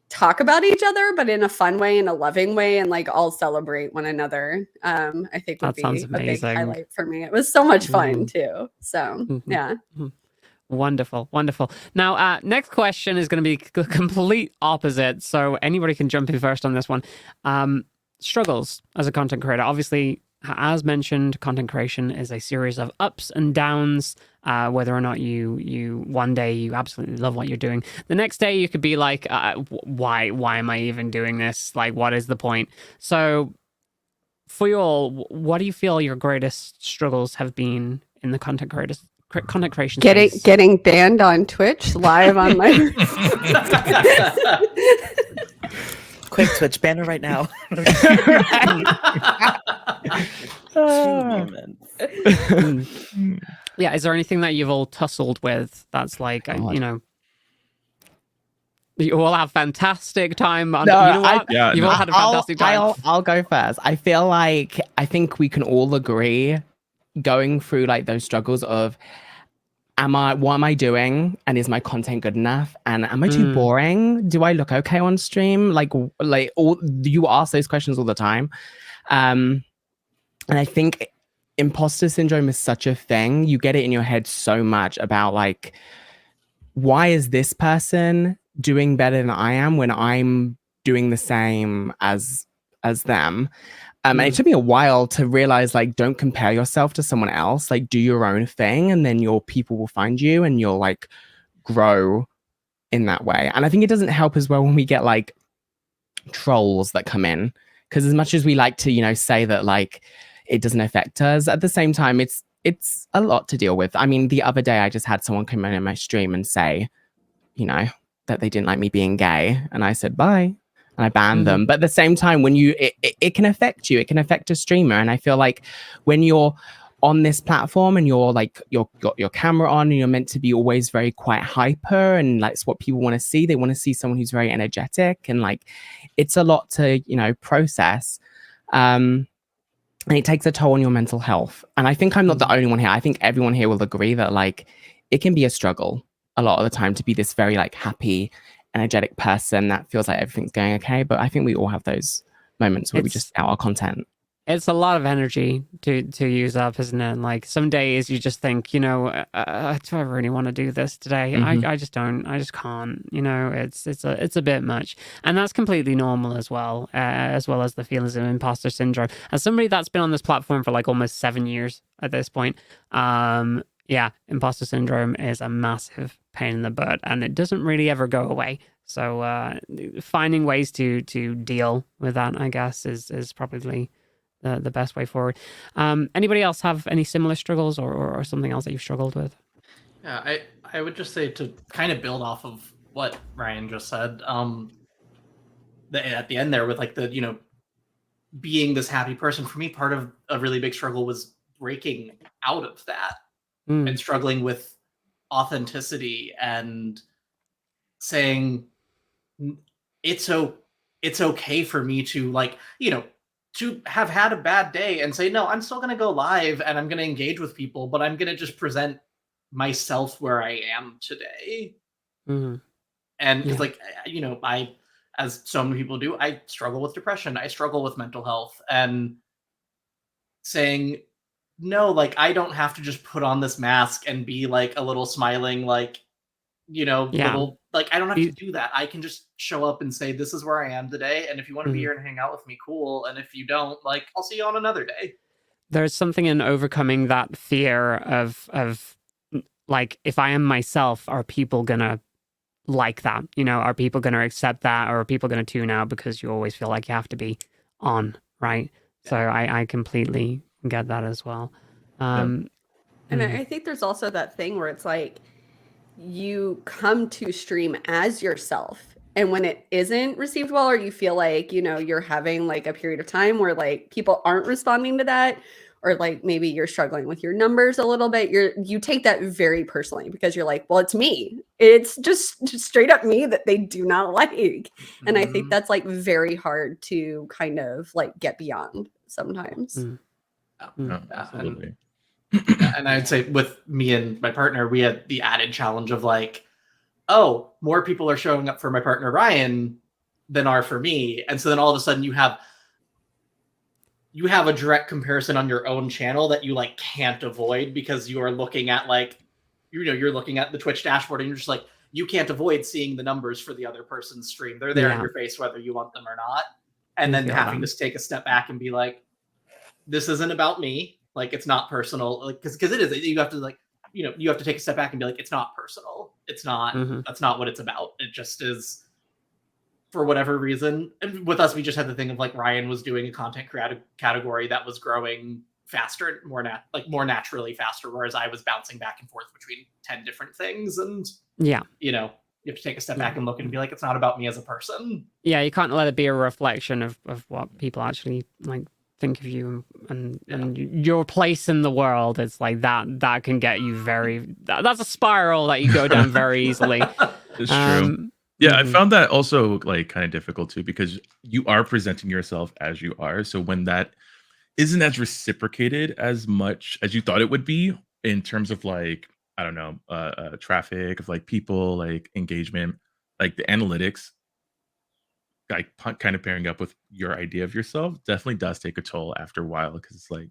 talk about each other, but in a fun way, in a loving way, and like all celebrate one another. I think would be a big highlight for me. It was so much fun too. So yeah. Wonderful, wonderful. Now, next question is going to be complete opposite. So anybody can jump in first on this one. Struggles as a content creator. Obviously, as mentioned, content creation is a series of ups and downs. Whether or not you one day you absolutely love what you're doing, the next day you could be like, why am I even doing this? Like, what is the point? So, for you all, what do you feel your greatest struggles have been in the content creation space? Getting banned on Twitch live on my Quick Twitch banner right now. Yeah, is there anything that you've all tussled with that's like, you know, you all have fantastic time? You know what? You've all had a fantastic time. I'll go first. I think we can all agree going through like those struggles of what am I doing, and is my content good enough, and am I too boring? Do I look okay on stream? Like you ask those questions all the time. And I think imposter syndrome is such a thing. You get it in your head so much about like, why is this person doing better than I am when I'm doing the same as them? And it took me a while to realize, like, don't compare yourself to someone else. Like, do your own thing, and then your people will find you, and you'll like grow in that way. And I think it doesn't help as well when we get like trolls that come in, because as much as we like to, you know, say that like it doesn't affect us, at the same time, it's a lot to deal with. I mean, the other day I just had someone come in my stream and say, you know, that they didn't like me being gay, and I said bye. And I banned them. But at the same time, when it can affect you, it can affect a streamer. And I feel like when you're on this platform and you're like, you've got your camera on and you're meant to be always very quite hyper, and like it's what people want to see. They want to see someone who's very energetic, and like it's a lot to, you know, process. And it takes a toll on your mental health. And I think I'm not the only one here. I think everyone here will agree that like it can be a struggle a lot of the time to be this very like happy, energetic person that feels like everything's going okay. But I think we all have those moments where we just out our content. It's a lot of energy to use up, isn't it? Like some days you just think, you know, do I really want to do this today? I just don't. I just can't. You know, it's a bit much, and that's completely normal as well as the feelings of imposter syndrome. As somebody that's been on this platform for like almost 7 years at this point, yeah, imposter syndrome is a massive pain in the butt, and it doesn't really ever go away. So finding ways to deal with that, I guess, is probably the best way forward. Anybody else have any similar struggles or something else that you've struggled with? Yeah, I would just say, to kind of build off of what Ryan just said, at the end there with like the, you know, being this happy person, for me, part of a really big struggle was breaking out of that and struggling with authenticity and saying it's okay for me to, like, you know, to have had a bad day and say, no, I'm still going to go live and I'm going to engage with people, but I'm going to just present myself where I am today. And it's like, you know, as so many people do, I struggle with depression. I struggle with mental health, and saying, no, like, I don't have to just put on this mask and be like a little smiling, like, you know, little, like, I don't have to do that. I can just show up and say, this is where I am today. And if you want to be here and hang out with me, cool. And if you don't, like, I'll see you on another day. There's something in overcoming that fear of like, if I am myself, are people gonna like that? You know, are people gonna accept that, or are people gonna tune out because you always feel like you have to be on, right? So I completely get that as well. And I think there's also that thing where it's like, you come to stream as yourself, and when it isn't received well, or you feel like, you know, you're having like a period of time where like people aren't responding to that, or like maybe you're struggling with your numbers a little bit, you take that very personally, because you're like, well, it's me. It's just straight up me that they do not like. And I think that's like very hard to kind of like get beyond sometimes. Absolutely. And I'd say with me and my partner, we had the added challenge of like, oh, more people are showing up for my partner Ryan than are for me. And so then all of a sudden you have a direct comparison on your own channel that you like can't avoid, because you are looking at like you're looking at the Twitch dashboard and you're just like, you can't avoid seeing the numbers for the other person's stream. They're there in your face whether you want them or not. And then having to take a step back and be like, this isn't about me. Like, it's not personal. Like, because it is. You have to like, you have to take a step back and be like, it's not personal. It's not. That's not what it's about. It just is. For whatever reason, and with us, we just had the thing of like Ryan was doing a content category that was growing faster, more naturally faster, whereas I was bouncing back and forth between 10 different things, and you have to take a step back and look and be like, it's not about me as a person. Yeah, you can't let it be a reflection of what people actually like think of you and your place in the world. It's like that can get you that's a spiral that you go down very easily. It's true. Yeah, I found that also like kind of difficult too, because you are presenting yourself as you are. So when that isn't as reciprocated as much as you thought it would be in terms of like, I don't know, traffic, of like people, like engagement, like the analytics, like kind of pairing up with your idea of yourself definitely does take a toll after a while, because it's like,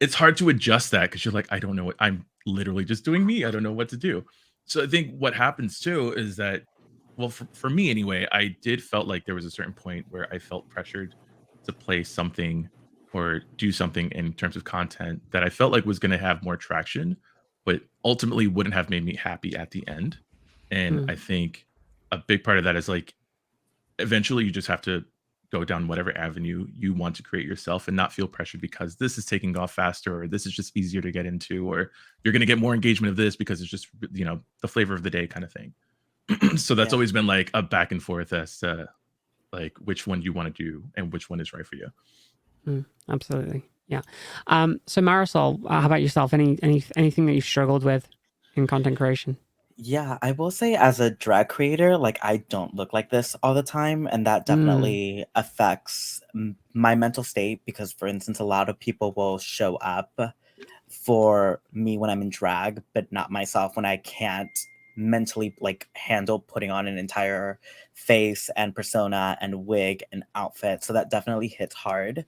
it's hard to adjust that because you're like, I don't know what, I'm literally just doing me. I don't know what to do. So I think what happens too is that, well, for me anyway, I did felt like there was a certain point where I felt pressured to play something or do something in terms of content that I felt like was going to have more traction, but ultimately wouldn't have made me happy at the end. And I think a big part of that is like, eventually you just have to go down whatever avenue you want to create yourself and not feel pressured because this is taking off faster, or this is just easier to get into, or you're going to get more engagement of this because it's just, the flavor of the day kind of thing. So that's always been like a back and forth as to like which one you want to do and which one is right for you. Absolutely. Yeah. So Marisol, how about yourself? Anything that you've struggled with in content creation? Yeah, I will say as a drag creator, like I don't look like this all the time, and that definitely affects my mental state because, for instance, a lot of people will show up for me when I'm in drag, but not myself when I can't mentally like handle putting on an entire face and persona and wig and outfit. So that definitely hits hard,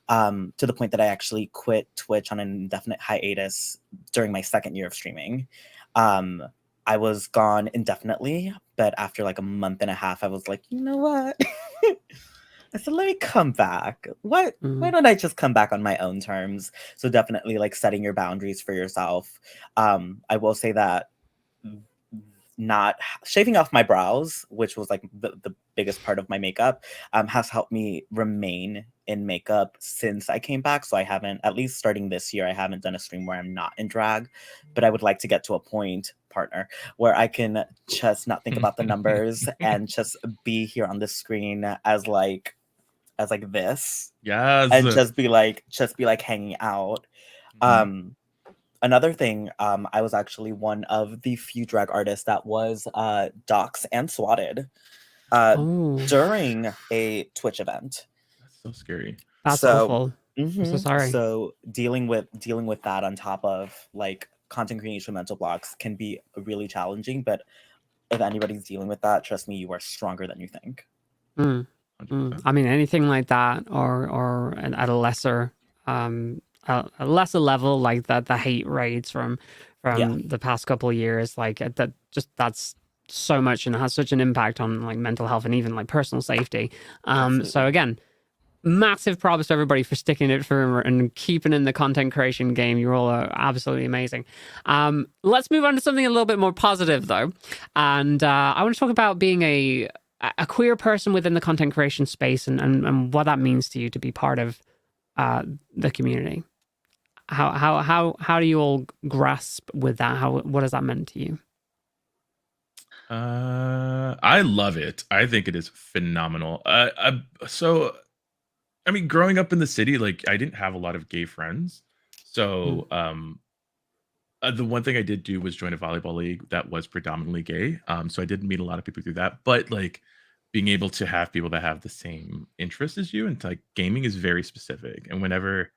to the point that I actually quit Twitch on an indefinite hiatus during my second year of streaming. I was gone indefinitely, but after like a month and a half, I was like, you know what? I said, let me come back. Why don't I just come back on my own terms? So definitely like setting your boundaries for yourself. I will say that not shaving off my brows, which was like the biggest part of my makeup, has helped me remain in makeup since I came back. So I haven't, at least starting this year, I haven't done a stream where I'm not in drag, but I would like to get to a point, partner, where I can just not think about the numbers and just be here on the screen as like this. Yes. And just be like hanging out. Another thing, I was actually one of the few drag artists that was doxxed and swatted during a Twitch event. That's so scary. That's awful. I'm so sorry. So dealing with that on top of like content creation mental blocks can be really challenging. But if anybody's dealing with that, trust me, you are stronger than you think. I mean, anything like that, or at a lesser level, like that, the hate raids from the past couple of years, like that's so much and has such an impact on like mental health and even like personal safety. So again, massive props to everybody for sticking it through and keeping in the content creation game. You all are absolutely amazing. Let's move on to something a little bit more positive though, and I want to talk about being a queer person within the content creation space and what that means to you to be part of the community. How do you all grasp with that? What has that meant to you? I love it. I think it is phenomenal. So I mean, growing up in the city, like I didn't have a lot of gay friends. So the one thing I did do was join a volleyball league that was predominantly gay. So I did meet a lot of people through that. But like being able to have people that have the same interests as you, and like gaming is very specific. And whenever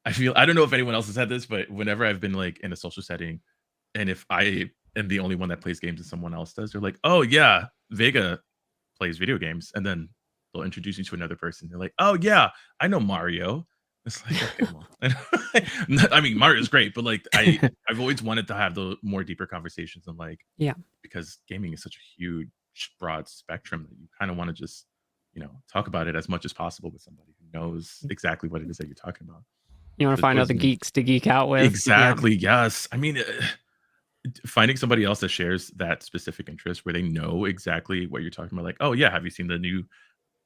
I don't know if anyone else has had this, but whenever I've been like in a social setting, and if I am the only one that plays games and someone else does, they're like, oh yeah, Vega plays video games. And then they'll introduce you to another person. They're like, oh yeah, I know Mario. It's like, okay, well, I mean, Mario's great, but like I've always wanted to have the more deeper conversations and like, Yeah. because gaming is such a huge, broad spectrum that you kind of want to just, talk about it as much as possible with somebody who knows exactly what it is that you're talking about. You want to find other geeks to geek out with. Exactly. Yeah. Yes. I mean, finding somebody else that shares that specific interest where they know exactly what you're talking about. Like, oh yeah, have you seen the new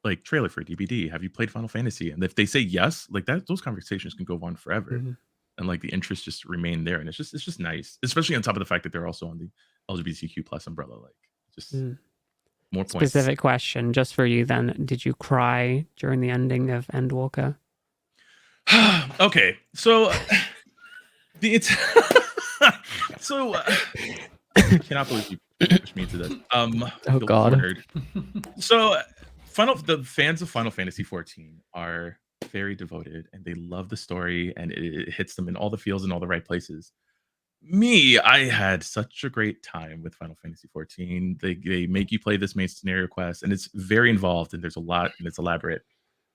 like trailer for DBD? Have you played Final Fantasy? And if they say yes, like that, those conversations can go on forever. Mhm. And like the interest just remain there. And it's just nice, especially on top of the fact that they're also on the LGBTQ plus umbrella. Like just more points. Specific question just for you then. Did you cry during the ending of Endwalker? Okay. So so I cannot believe you pushed me into this. Oh God. Cornered. So the fans of Final Fantasy 14 are very devoted and they love the story and it hits them in all the feels and all the right places. Me, I had such a great time with Final Fantasy 14. They make you play this main scenario quest and it's very involved and there's a lot and it's elaborate.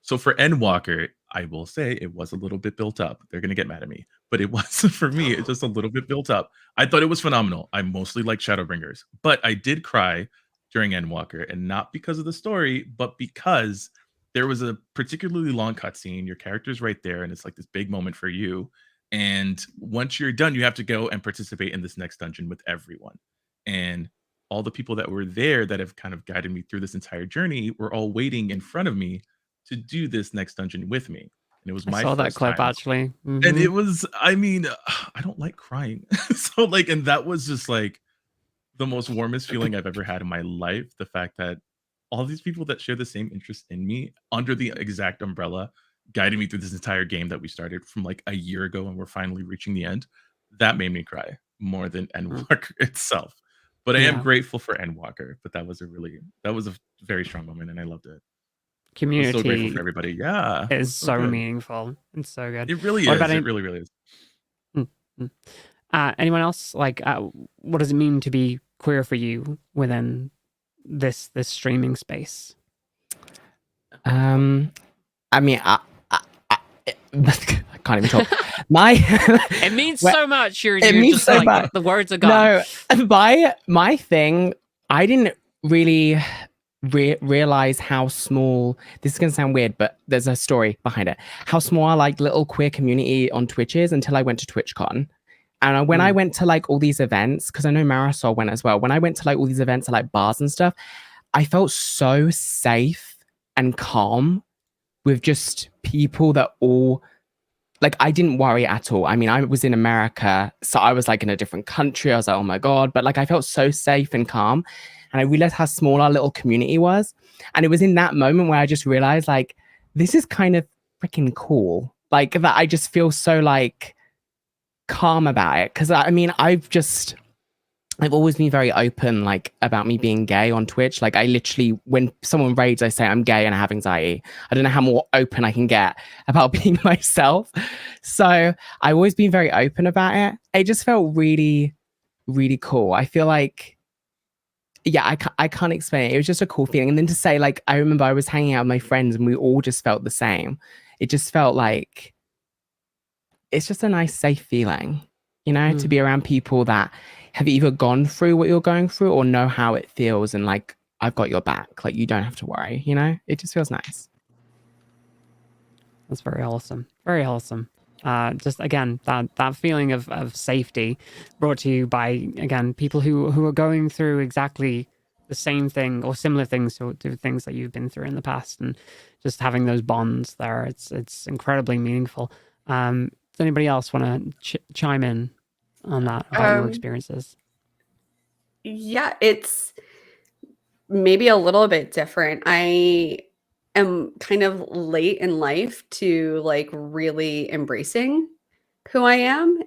So for Endwalker, I will say it was a little bit built up. They're gonna get mad at me, but it was for me. It's just a little bit built up. I thought it was phenomenal. I mostly like Shadowbringers, but I did cry during Endwalker, and not because of the story, but because there was a particularly long cutscene. Your character's right there, and it's like this big moment for you. And once you're done, you have to go and participate in this next dungeon with everyone. And all the people that were there that have kind of guided me through this entire journey were all waiting in front of me to do this next dungeon with me. And it was my I saw that first clip time. actually. And Mhm. it was, I mean, I don't like crying. So like, and that was just like the most warmest feeling I've ever had in my life. The fact that all these people that share the same interest in me under the exact umbrella guiding me through this entire game that we started from like a year ago and we're finally reaching the end, that made me cry more than Endwalker itself. But I am Yeah. grateful for Endwalker, but that was a very strong moment and I loved it. I'm Community so grateful for everybody. Yeah. is it's so good. meaningful. It's so good. It really What is. about It really, really is. anyone else? Like, what does it mean to be queer for you within this streaming space? I mean, I can't even talk. It means Well, so much. You're means just so like much. the words are gone. No, my thing, I didn't really realize how small. This is gonna sound weird, but there's a story behind it. How small our like little queer community on Twitch is until I went to TwitchCon. And when I went to like all these events, because I know Marisol went as well. When I went to like all these events at like bars and stuff, I felt so safe and calm with just people that all like I didn't worry at all. I mean, I was in America, so I was like in a different country. I was like, oh my God, but like I felt so safe and calm. And I realized how small our little community was. And it was in that moment where I just realized like this is kind of freaking cool. Like that I just feel so like calm about it. Cause I mean, I've always been very open, like about me being gay on Twitch. Like I literally, when someone raids, I say I'm gay and I have anxiety. I don't know how more open I can get about being myself. So I've always been very open about it. It just felt really, really cool. I feel like, yeah, I can't explain it. It was just a cool feeling. And then to say like, I remember I was hanging out with my friends and we all just felt the same. It just felt like, it's just a nice, safe feeling, you know, to be around people that have either gone through what you're going through or know how it feels. And like, I've got your back. Like, you don't have to worry, you know? It just feels nice. That's very awesome. Very awesome. Just again, that feeling of safety brought to you by, again, people who are going through exactly the same thing or similar things to things that you've been through in the past, and just having those bonds there. It's incredibly meaningful. Does anybody else want to chime in on that about your experiences? Yeah, it's maybe a little bit different. I am kind of late in life to like really embracing who I am.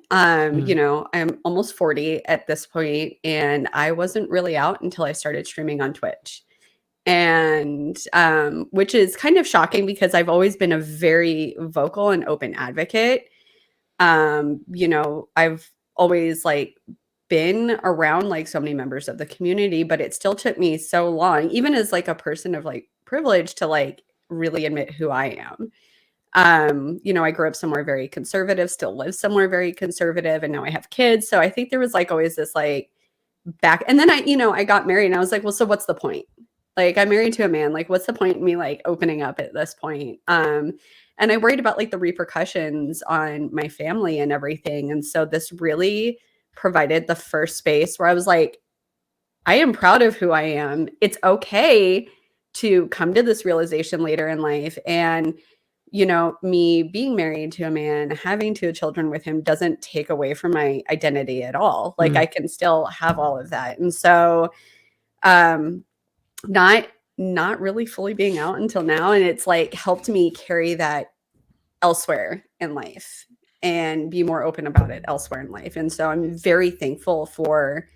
You know, I'm almost 40 at this point, and I wasn't really out until I started streaming on Twitch. And which is kind of shocking because I've always been a very vocal and open advocate. You know, I've always like been around like so many members of the community, but it still took me so long, even as like a person of like privilege, to like really admit who I am. You know, I grew up somewhere very conservative, still live somewhere very conservative, and now I have kids. So I think there was like always this like back. And then I got married and I was like, well, so what's the point? Like, I'm married to a man. Like, what's the point in me like opening up at this point? And I worried about like the repercussions on my family and everything. And so this really provided the first space where I was like, I am proud of who I am. It's okay to come to this realization later in life. And, you know, me being married to a man, having two children with him doesn't take away from my identity at all. Like I can still have all of that. And so not really fully being out until now. And it's like helped me carry that elsewhere in life and be more open about it elsewhere in life. And so I'm very thankful for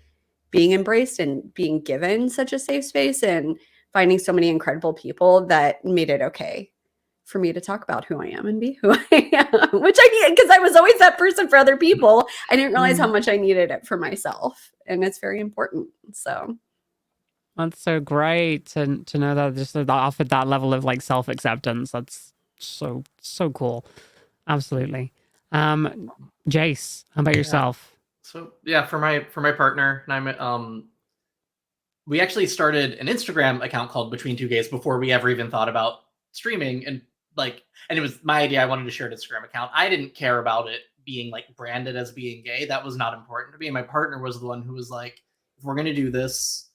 being embraced and being given such a safe space and finding so many incredible people that made it okay for me to talk about who I am and be who I am, which I need because I was always that person for other people. I didn't realize how much I needed it for myself. And it's very important. So that's so great to know that just that offered that level of like self-acceptance. That's so cool. Absolutely. Jace, how about yourself? So yeah, for my partner, and I'm we actually started an Instagram account called BetweenTwoGays before we ever even thought about streaming, and it was my idea. I wanted to share an Instagram account. I didn't care about it being like branded as being gay. That was not important to me. My partner was the one who was like, if we're gonna do this,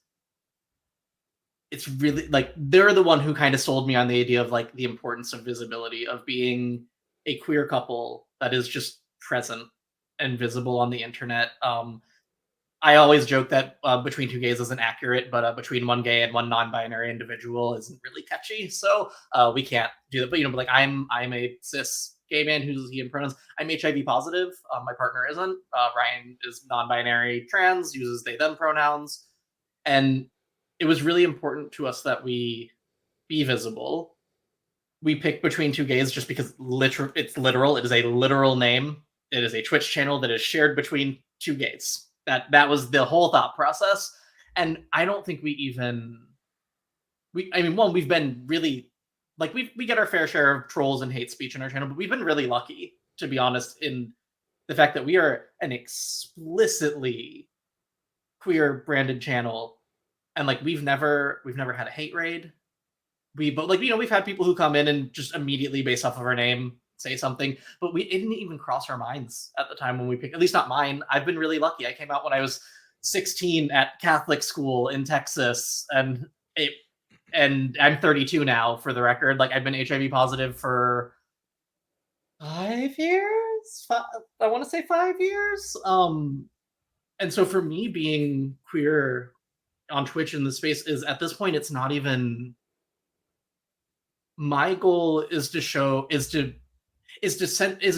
it's really like they're the one who kind of sold me on the idea of like the importance of visibility, of being a queer couple that is just present and visible on the internet. I always joke that Between Two Gays isn't accurate, but Between One Gay and One Non-Binary Individual isn't really catchy, so we can't do that. But you know, like I'm a cis gay man who's he in pronouns. I'm HIV positive. My partner isn't. Ryan is non-binary, trans, uses they them pronouns, and it was really important to us that we be visible. We picked Between Two Gays just because it's literal. It is a literal name. It is a Twitch channel that is shared between two gays. That was the whole thought process. And I don't think we've been really like we get our fair share of trolls and hate speech on our channel, but we've been really lucky, to be honest, in the fact that we are an explicitly queer branded channel. And like we've never had a hate raid. We've had people who come in and just immediately based off of our name say something, but it didn't even cross our minds at the time when we picked, at least not mine. I've been really lucky. I came out when I was 16 at Catholic school in Texas, and I'm 32 now, for the record. Like I've been HIV positive for 5 years. I want to say 5 years. And so for me, being queer on Twitch in the space is at this point, it's not even. My goal is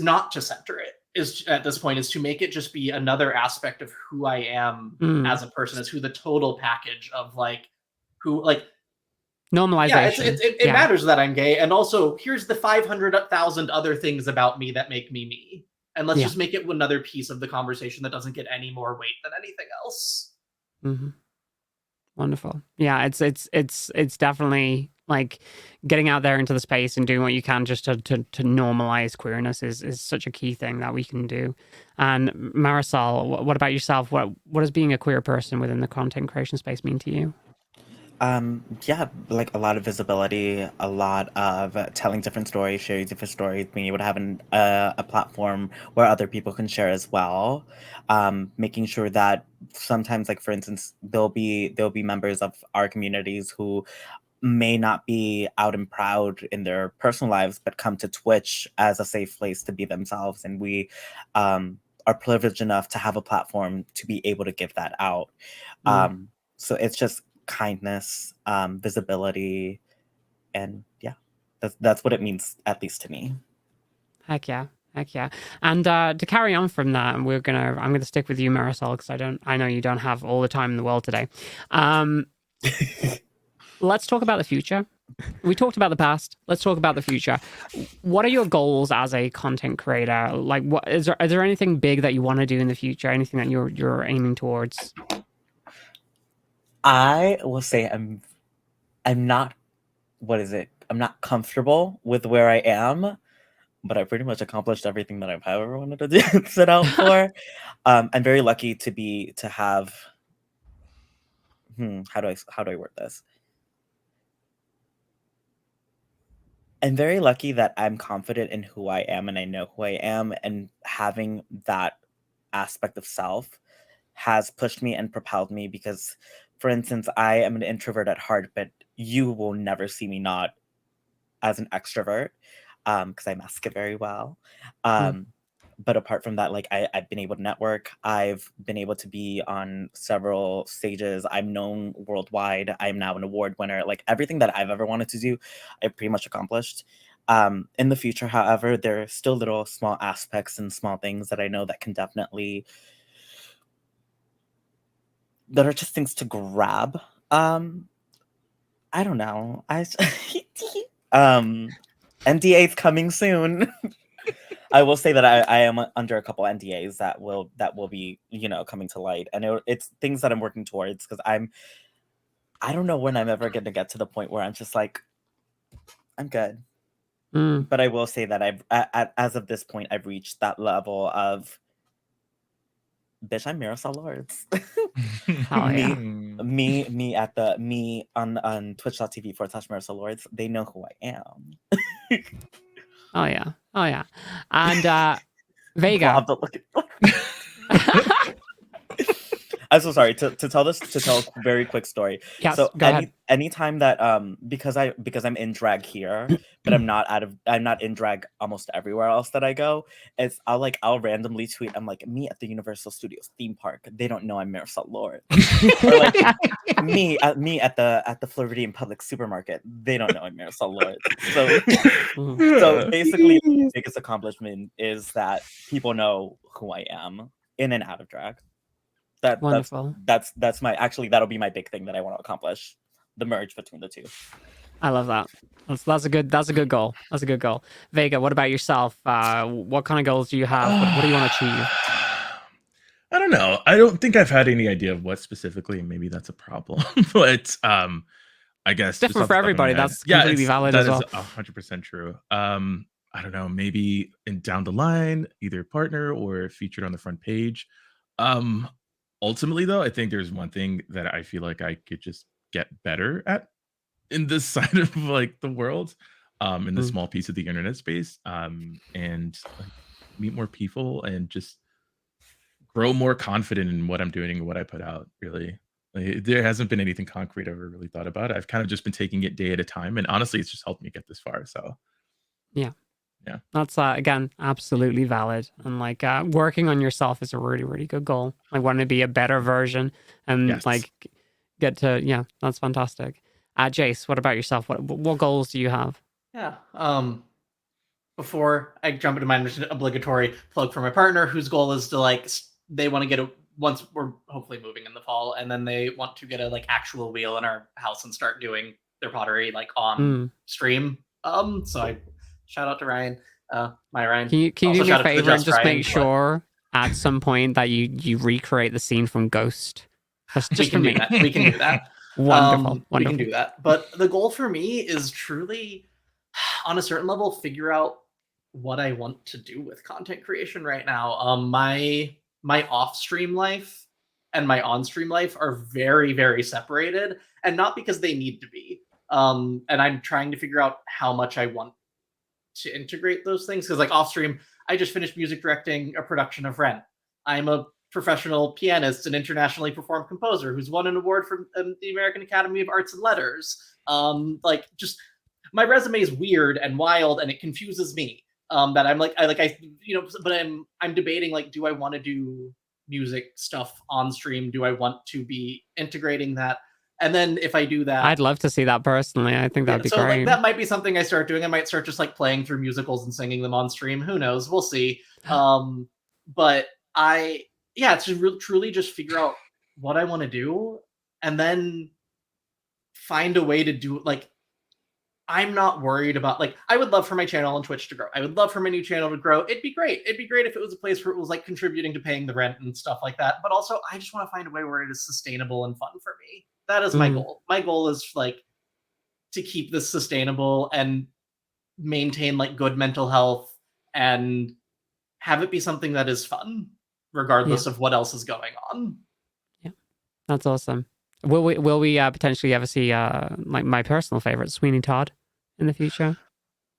not to center it. At this point is to make it just be another aspect of who I am as a person, as who the total package of like who like normalization. Yeah, it matters that I'm gay, and also here's the 500,000 other things about me that make me me, and let's just make it another piece of the conversation that doesn't get any more weight than anything else. Mm-hmm. Wonderful. Yeah, it's definitely like getting out there into the space and doing what you can just to normalize queerness is such a key thing that we can do. And Marisol, what about yourself? What does being a queer person within the content creation space mean to you? Yeah, like a lot of visibility, a lot of telling different stories, sharing different stories, being able to have a platform where other people can share as well. Making sure that sometimes, like for instance, there'll be members of our communities who may not be out and proud in their personal lives, but come to Twitch as a safe place to be themselves, and we are privileged enough to have a platform to be able to give that out. So it's just kindness, visibility, and yeah, that's what it means, at least to me. Heck yeah. And to carry on from that, I'm gonna stick with you, Marisol, because I know you don't have all the time in the world today. Let's talk about the future. We talked about the past. Let's talk about the future. What are your goals as a content creator? Like, what is there anything big that you want to do in the future? Anything that you're aiming towards? I will say I'm not. What is it? I'm not comfortable with where I am. but I pretty much accomplished everything that I've ever wanted to do, set out for. I'm very lucky to have. How do I word this? I'm very lucky that I'm confident in who I am and I know who I am, and having that aspect of self has pushed me and propelled me because, for instance, I am an introvert at heart, but you will never see me not as an extrovert because I mask it very well. But apart from that, like I've been able to network. I've been able to be on several stages. I'm known worldwide. I'm now an award winner. Like everything that I've ever wanted to do, I've pretty much accomplished. In the future, however, there are still little small aspects and small things that I know that can definitely, that are just things to grab. I don't know. NDA's coming soon. I will say that I am under a couple NDAs that will be, you know, coming to light, and it's things that I'm working towards because I don't know when I'm ever going to get to the point where I'm just like, I'm good. But I will say that as of this point, I've reached that level of, bitch, I'm MarisolLords. Oh, yeah. me on twitch.tv/MarisolLords. They know who I am. Oh yeah. And Vega. I'm so sorry to tell a very quick story. Yes, so go ahead. anytime that because I'm in drag here, but I'm not in drag almost everywhere else that I go, I'll randomly tweet, I'm like, me at the Universal Studios theme park. They don't know I'm MarisolLords. Or like me at the Floridian Public Supermarket. They don't know I'm MarisolLords. So basically the biggest accomplishment is that people know who I am in and out of drag. Wonderful. That's my, actually that'll be my big thing that I want to accomplish, the merge between the two. I love that. That's a good goal. That's a good goal. Vega, what about yourself? What kind of goals do you have? What do you want to achieve? I don't know. I don't think I've had any idea of what specifically. Maybe that's a problem. But I guess different for everybody. That's completely valid as well. That is 100% true. I don't know. Maybe down the line, either partner or featured on the front page. Ultimately, though, I think there's one thing that I feel like I could just get better at in this side of like the world, in the small piece of the internet space, and like, meet more people and just grow more confident in what I'm doing and what I put out. Really, like, there hasn't been anything concrete I've ever really thought about. I've kind of just been taking it day at a time, and honestly, it's just helped me get this far. So, yeah. That's again absolutely valid, and like working on yourself is a really, really good goal. I want to be a better version and like get to that's fantastic. Jace, what about yourself? What goals do you have? Yeah. Before I jump into my obligatory plug for my partner, whose goal is to like, they want to get once we're hopefully moving in the fall, and then they want to get a like actual wheel in our house and start doing their pottery like on stream. So I shout out to Ryan, my Ryan. Can you do me a favor and just make sure at some point that you recreate the scene from Ghost? Just for me. We can do that. Wonderful. We can do that. But the goal for me is truly, on a certain level, figure out what I want to do with content creation right now. My off-stream life and my on-stream life are very, very separated, and not because they need to be. And I'm trying to figure out how much I want to integrate those things, because like off-stream, I just finished music directing a production of Rent. I'm a professional pianist and internationally performed composer who's won an award from the American Academy of Arts and Letters. Like, just my resume is weird and wild, and it confuses me. That I'm like, but I'm debating, like, do I want to do music stuff on stream? Do I want to be integrating that? And then if I do that, I'd love to see that personally. I think that'd be great. Like, that might be something I start doing. I might start just like playing through musicals and singing them on stream. Who knows? We'll see. But to truly just figure out what I want to do, and then find a way to do it. Like, I'm not worried about, like, I would love for my channel on Twitch to grow. I would love for my new channel to grow. It'd be great. It'd be great if it was a place where it was like contributing to paying the rent and stuff like that. But also, I just want to find a way where it is sustainable and fun for me. That is my goal. My goal is like to keep this sustainable and maintain like good mental health and have it be something that is fun, regardless of what else is going on. Yeah, that's awesome. Will we potentially ever see like my personal favorite, Sweeney Todd, in the future?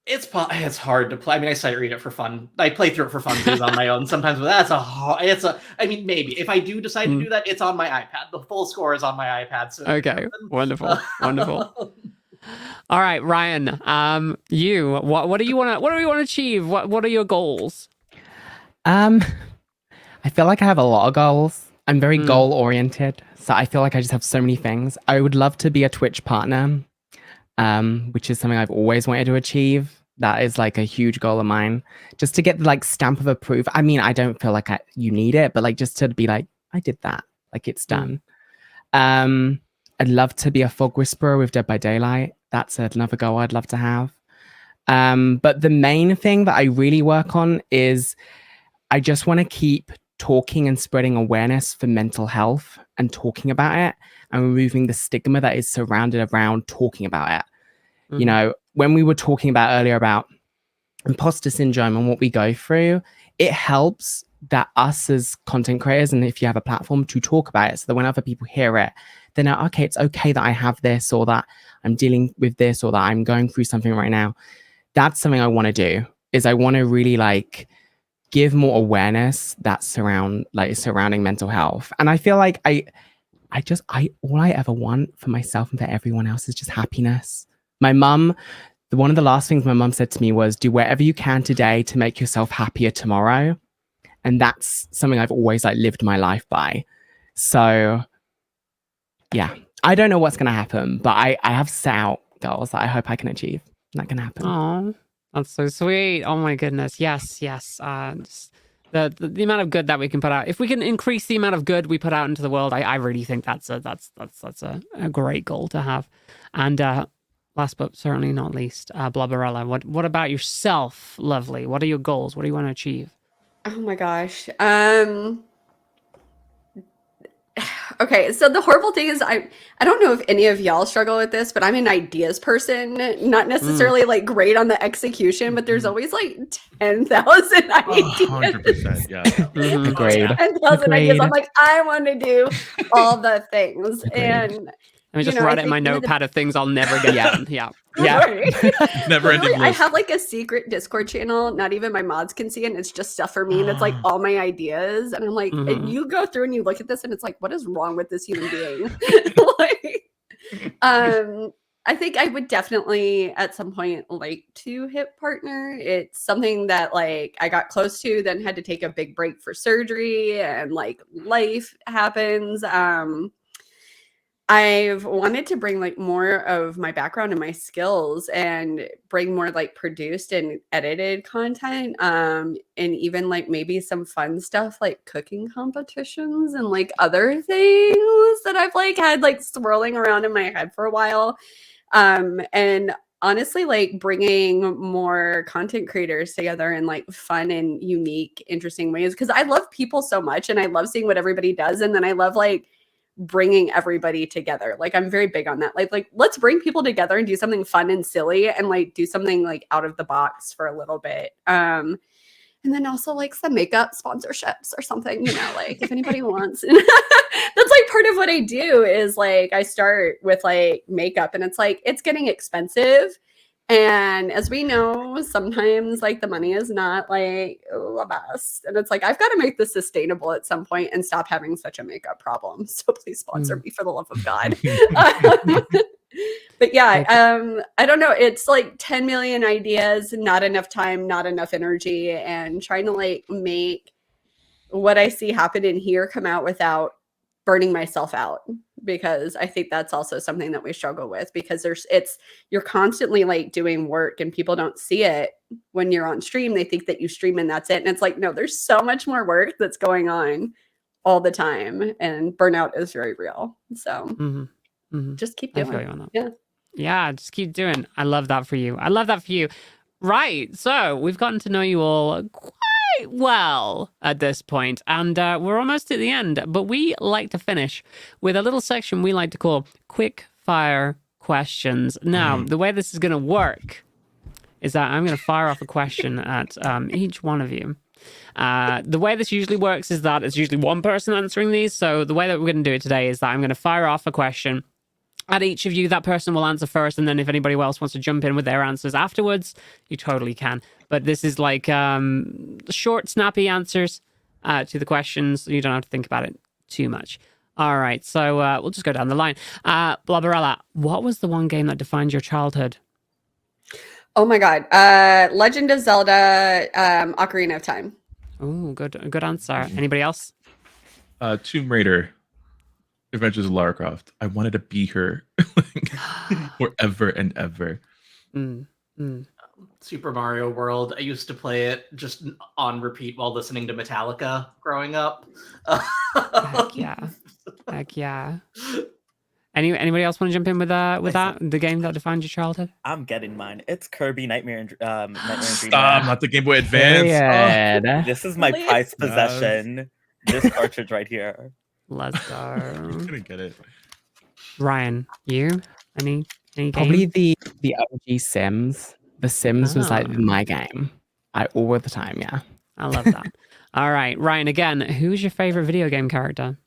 It's hard to play. I mean, I sight read it for fun. I play through it for funsies on my own sometimes, but I mean, maybe if I do decide to do that, it's on my iPad. The full score is on my iPad. So okay, wonderful. All right, Ryan. What do we want to achieve? What are your goals? I feel like I have a lot of goals. I'm very goal oriented, so I feel like I just have so many things. I would love to be a Twitch partner, which is something I've always wanted to achieve. That is like a huge goal of mine, just to get the like stamp of approval. I mean, I don't feel like you need it, but like just to be like, I did that, like it's done. I'd love to be a fog whisperer with Dead by Daylight. That's another goal I'd love to have. But the main thing that I really work on is I just want to keep talking and spreading awareness for mental health and talking about it and removing the stigma that is surrounded around talking about it. You know, when we were talking about earlier about imposter syndrome and what we go through, it helps that us as content creators, and if you have a platform, to talk about it so that when other people hear it, they know, okay, it's okay that I have this, or that I'm dealing with this, or that I'm going through something right now. That's something I want to do, is I want to really like give more awareness that surrounding mental health. And I feel like all I ever want for myself and for everyone else is just happiness. My mum, one of the last things my mum said to me was, do whatever you can today to make yourself happier tomorrow. And that's something I've always like lived my life by. So yeah, I don't know what's going to happen, but I have set out goals that I hope I can achieve. That can happen. Oh, that's so sweet. Oh my goodness. Yes. Just the amount of good that we can put out. If we can increase the amount of good we put out into the world, I really think that's a great goal to have. And last but certainly not least, Blobarella, what about yourself, lovely? What are your goals? What do you want to achieve? Oh my gosh. Okay, so the horrible thing is I don't know if any of y'all struggle with this, but I'm an ideas person, not necessarily like great on the execution, but there's always like 10,000 ideas. 100%, yeah. Agreed. 10,000 ideas. I'm like, I want to do all the things. And let me just write it in my notepad of things I'll never get done. Yeah. Never ending list. I have like a secret Discord channel. Not even my mods can see it. And it's just stuff for me. And it's like all my ideas. And I'm like, and you go through and you look at this and it's like, what is wrong with this human being? I think I would definitely at some point like to hit partner. It's something that like I got close to, then had to take a big break for surgery, and like life happens. I've wanted to bring like more of my background and my skills and bring more like produced and edited content. And even like maybe some fun stuff like cooking competitions and like other things that I've like had like swirling around in my head for a while. And honestly, like bringing more content creators together in like fun and unique, interesting ways. Cause I love people so much and I love seeing what everybody does. And then I love like bringing everybody together. Like I'm very big on that. Like let's bring people together and do something fun and silly and like do something like out of the box for a little bit. And then also like some makeup sponsorships or something, you know, like if anybody wants. That's like part of what I do is like I start with like makeup and it's like it's getting expensive. And as we know, sometimes like the money is not like the best. And it's like, I've got to make this sustainable at some point and stop having such a makeup problem. So please sponsor me for the love of God. But yeah, I don't know. It's like 10 million ideas, not enough time, not enough energy, and trying to like make what I see happen in here come out without burning myself out, because I think that's also something that we struggle with, because you're constantly like doing work and people don't see it when you're on stream. They think that you stream and that's it. And it's like, no, there's so much more work that's going on all the time, and burnout is very real. So just keep doing it. Yeah, just keep doing. I love that for you. Right. So we've gotten to know you all quite well at this point, and we're almost at the end, but we like to finish with a little section we like to call quick fire questions. Now, the way this is going to work is that I'm going to fire off a question at each one of you. The way this usually works is that it's usually one person answering these. So the way that we're going to do it today is that I'm going to fire off a question at each of you. That person will answer first, and then if anybody else wants to jump in with their answers afterwards, you totally can. But this is like short, snappy answers to the questions. You don't have to think about it too much. All right, so we'll just go down the line. Blobarella, what was the one game that defined your childhood? Oh my God. Legend of Zelda, Ocarina of Time. Oh, good answer. Anybody else? Tomb Raider, Adventures of Lara Croft. I wanted to be her forever and ever. Super Mario World. I used to play it just on repeat while listening to Metallica growing up. Heck yeah. Heck yeah. Anybody else want to jump in with that? The game that defined your childhood? I'm getting mine. It's Kirby Nightmare and Dreamland. Stop, not the Game Boy Advance. Period. This is my Please. prized possession. This cartridge right here. Let's go. I couldn't get it. Ryan, you? Any game? Probably the OG Sims. The Sims was like my game. All the time, yeah. I love that. All right, Ryan, again, who's your favorite video game character?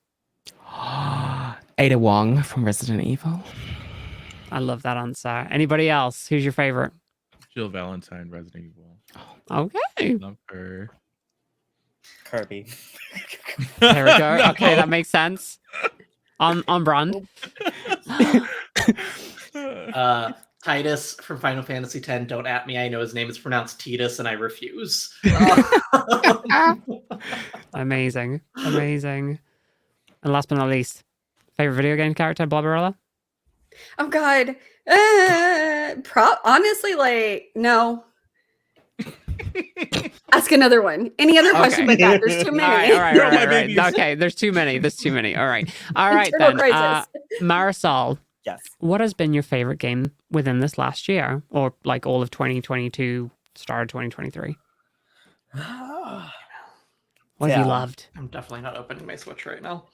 Ada Wong from Resident Evil. I love that answer. Anybody else? Who's your favorite? Jill Valentine, Resident Evil. Okay. Love her. Kirby. There we go. No. Okay, that makes sense. On brand. Titus from Final Fantasy X. Don't at me. I know his name is pronounced Titus, and I refuse. Amazing. And last but not least, favorite video game character, Blobarella? Oh God. Honestly, like, no. Ask another one. Any other question but that? There's too many. All right. Okay, there's too many. All right. All right then. Crisis. Marisol, Yes. what has been your favorite game within this last year, or like all of 2022, start of 2023? What have you loved? I'm definitely not opening my Switch right now.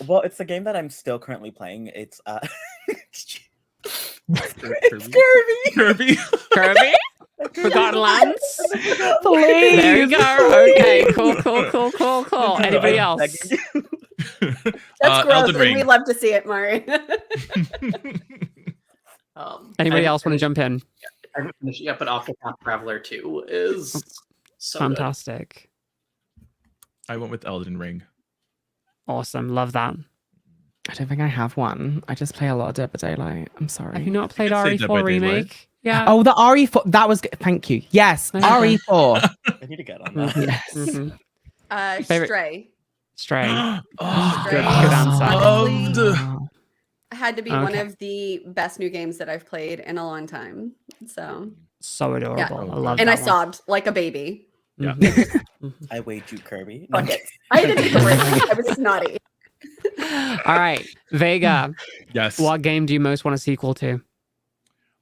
Well, it's a game that I'm still currently playing. It's Kirby. Kirby? Forgotten Lands? Please. There you go. Okay, cool. Anybody else? That's gross, Elden and Ring. we love to see it, Mari. Anybody else want to jump in? I haven't finished it yet, but Octopath Traveler 2 is so good. Fantastic. I went with Elden Ring. Awesome. Love that. I don't think I have one. I just play a lot of Dead by Daylight. I'm sorry. Have you not played can say Dead by RE4 Daylight. Remake? Yeah. Oh, the RE4. That was good. Thank you. Yes, RE4. I need to get on that. Yes. Mhm. Stray. Stray. Oh, Good Stray. answer. loved. Had to be one Okay. of the best new games that I've played in a long time. So, So adorable. Yeah. I love and I that one. sobbed like a baby. Yeah. I weighed you, Kirby. Fuck it. I had to take a break. I was snotty. All right. Vega, Yes. what game do you most want a sequel to?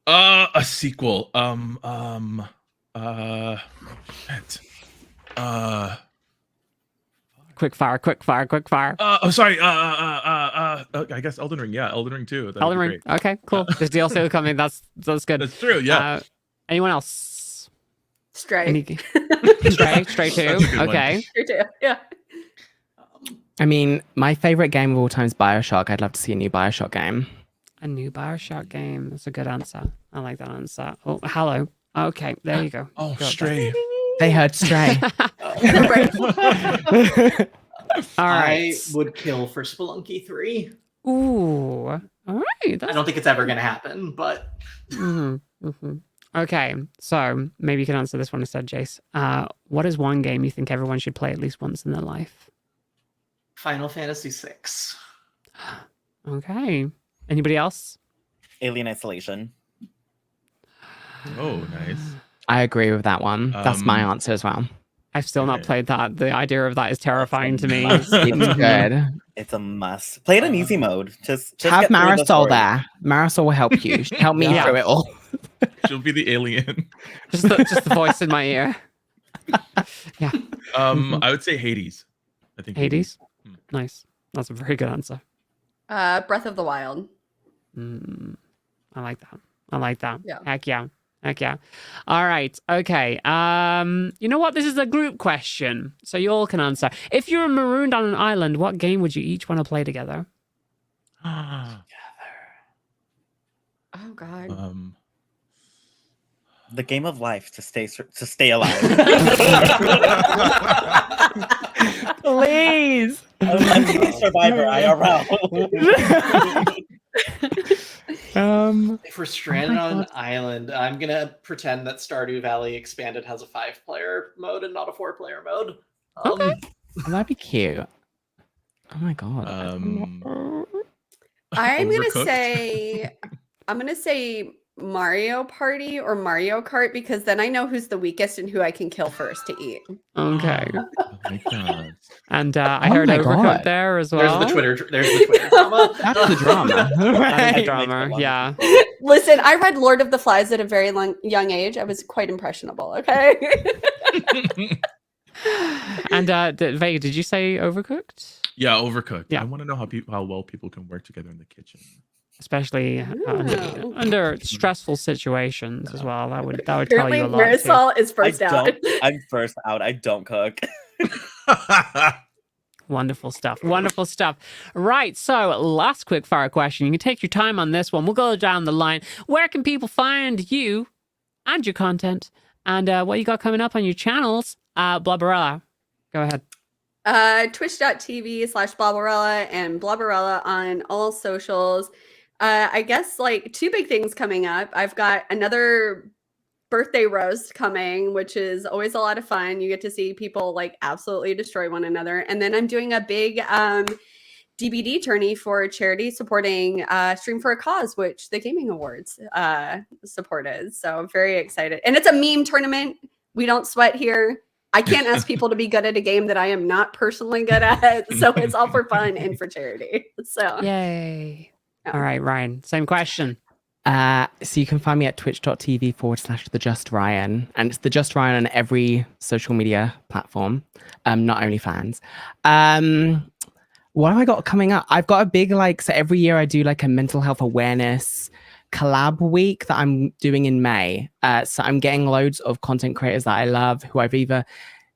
A sequel. Shit. Quick fire. Sorry. I guess Elden Ring. Yeah, Elden Ring 2. That'd Elden be Ring. great. Okay, cool. There's DLC coming. That's good. That's true. Yeah. Anyone else? Stray. Any... Stray 2. That's a good one. Okay. Stray too. Yeah. I mean, my favorite game of all time is BioShock. I'd love to see a new BioShock game. A new BioShock game. That's a good answer. I like that answer. Oh, hello. Okay, there you go. Oh, Got Stray. They heard Stray. All I right. would kill for Spelunky 3. Ooh. All right. I don't think it's ever going to happen, but Okay, so maybe you can answer this one instead, Jace. What is one game you think everyone should play at least once in their life? Final Fantasy 6. Okay. Anybody else? Alien Isolation. Oh, nice. I agree with that one. That's my Um, answer as well. I've still not Okay. played that. The idea of that is terrifying to me. It's good. It's a must. Play it in easy mode. Just Have get through the Marisol story. there. Marisol will help you. She'll help me Yeah. through it all. She'll be the alien. just the voice in my ear. Yeah. I would say Hades. I think Hades? Hmm. Nice. That's a very good answer. Breath of the Wild. I like that. I like that. Yeah. Heck yeah. Heck yeah. All right. Okay. You know what? This is a group question, so you all can answer. If you were marooned on an island, what game would you each want to play together? Oh God. The game of life to stay alive. Please. I'm a Survivor IRL. If we're stranded on an island, I'm gonna pretend that Stardew Valley Expanded has a 5-player mode and not a 4-player mode. Okay. That'd be cute. Oh my god. I'm Overcooked. gonna say Mario Party or Mario Kart because then I know who's the weakest and who I can kill first to eat. Okay. Oh my god. And I Oh heard my Overcooked God. there as There's well. the Twitter drama. That's the drama. That is the I can make drama. that Yeah. Listen, I read Lord of the Flies at a very young age. I was quite impressionable. Okay. And Vega, did you say Overcooked? Yeah, Overcooked. Yeah. I want to know how well people can work together in the kitchen. Especially Ooh. under stressful situations as well. That would tell Apparently, you a lot. Too. Marisol is first out. I'm first out. I don't cook. Wonderful stuff. Wonderful stuff. Right. So, last quick fire question. You can take your time on this one. We'll go down the line. Where can people find you and your content and what you got coming up on your channels? Blobarella, go ahead. Twitch.tv/Blobarella and Blobarella on all socials. I guess like 2 big things coming up. I've got another birthday roast coming, which is always a lot of fun. You get to see people like absolutely destroy one another. And then I'm doing a big DBD tourney for charity supporting Stream for a Cause, which the Gayming Awards supported. So I'm very excited. And it's a meme tournament. We don't sweat here. I can't ask people to be good at a game that I am not personally good at. So it's all for fun and for charity. So Yay. Yeah. All right, Ryan, same question. So you can find me at twitch.tv/TheJustRyan. And it's TheJustRyan on every social media platform, not OnlyFans. What have I got coming up? I've got a big, so every year I do like a mental health awareness collab week that I'm doing in May. So I'm getting loads of content creators that I love who I've either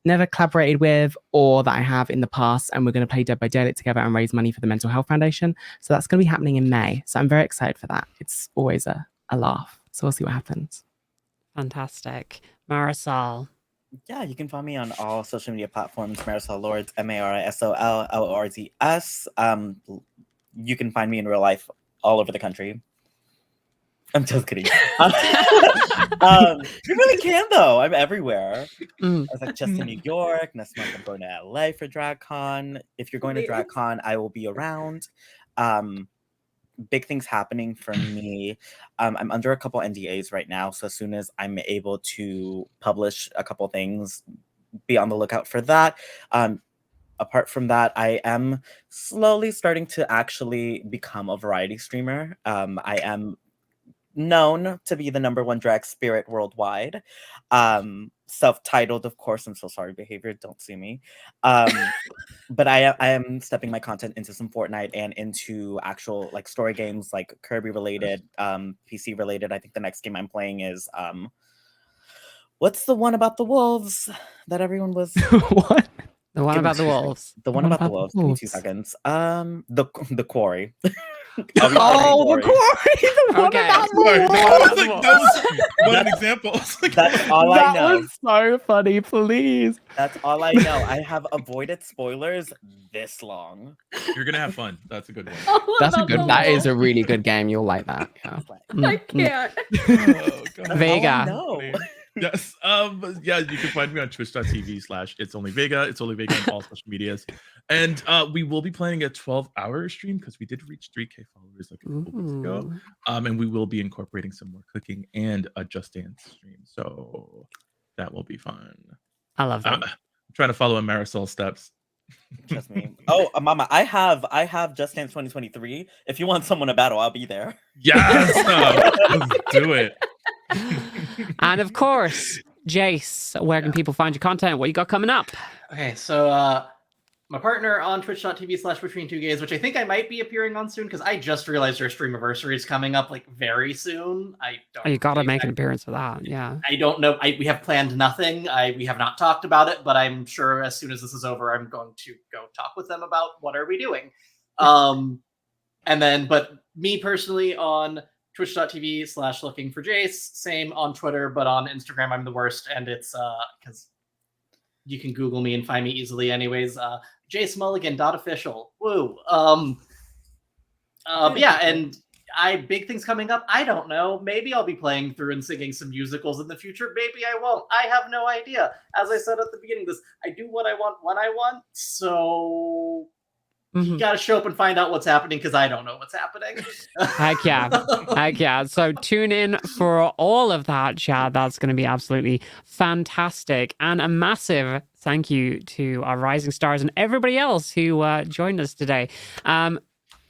never collaborated with or that I have in the past. And we're going to play Dead by Daylight together and raise money for the Mental Health Foundation. So that's going to be happening in May. So I'm very excited for that. It's always a laugh. So we'll see what happens. Fantastic. Marisol. Yeah, you can find me on all social media platforms, MarisolLords, MarisolLords. You can find me in real life all over the country. I'm just kidding. You really can, though. I'm everywhere. I was just in New York. Next month, I'm going to LA for DragCon. If you're going to DragCon, I will be around. Big things happening for me. I'm under a couple NDAs right now. So as soon as I'm able to publish a couple things, be on the lookout for that. Apart from that, I am slowly starting to actually become a variety streamer. I am known to be the #1 drag spirit worldwide. Self-titled, of course. I'm so sorry, behavior. Don't sue me. But I am stepping my content into some Fortnite and into actual story games, like Kirby related, PC related. I think the next game I'm playing is what's the one about the wolves that everyone was What? The one about the wolves. The one about the wolves. Give me 2 seconds. The quarry. Oh, the quarry! The one Okay. about the Sorry, wolves! that was one example. That's all I That know. was so funny, please. That's all I know. I have avoided spoilers this long. You're gonna have fun. That's a good one. That is a really good game. You'll like that. Yeah. I can't. Oh, God. Vega. No. Yes. Yeah, you can find me on twitch.tv/ItsOnlyVega. It's only Vega on all social medias. And we will be planning a 12-hour stream because we did reach 3K followers like a couple weeks ago. And we will be incorporating some more cooking and a Just Dance stream. So that will be fun. I love that. I'm trying to follow in Marisol's steps. Just me. Oh, Mama, I have Just Dance 2023. If you want someone to battle, I'll be there. Yes. Let's do it. And of course, Jace, where can people find your content? What you got coming up? Okay, so my partner on twitch.tv/BetweenTwoGays, which I think I might be appearing on soon because I just realized our streamiversary is coming up like very soon. I don't. Oh, you got to make an appearance for that. Yeah. I don't know. We have planned nothing. We have not talked about it, but I'm sure as soon as this is over, I'm going to go talk with them about what are we doing. And then, but me personally on twitch.tv/LookingForJayce, same on Twitter, but on Instagram, I'm the worst. And it's because you can Google me and find me easily anyways. JaceMulligan.official. Woo. But yeah, and big things coming up. I don't know. Maybe I'll be playing through and singing some musicals in the future. Maybe I won't. I have no idea. As I said at the beginning of this, I do what I want when I want. So you got to show up and find out what's happening because I don't know what's happening. Heck yeah. Heck yeah. So tune in for all of that, Chad. That's going to be absolutely fantastic. And a massive thank you to our rising stars and everybody else who joined us today.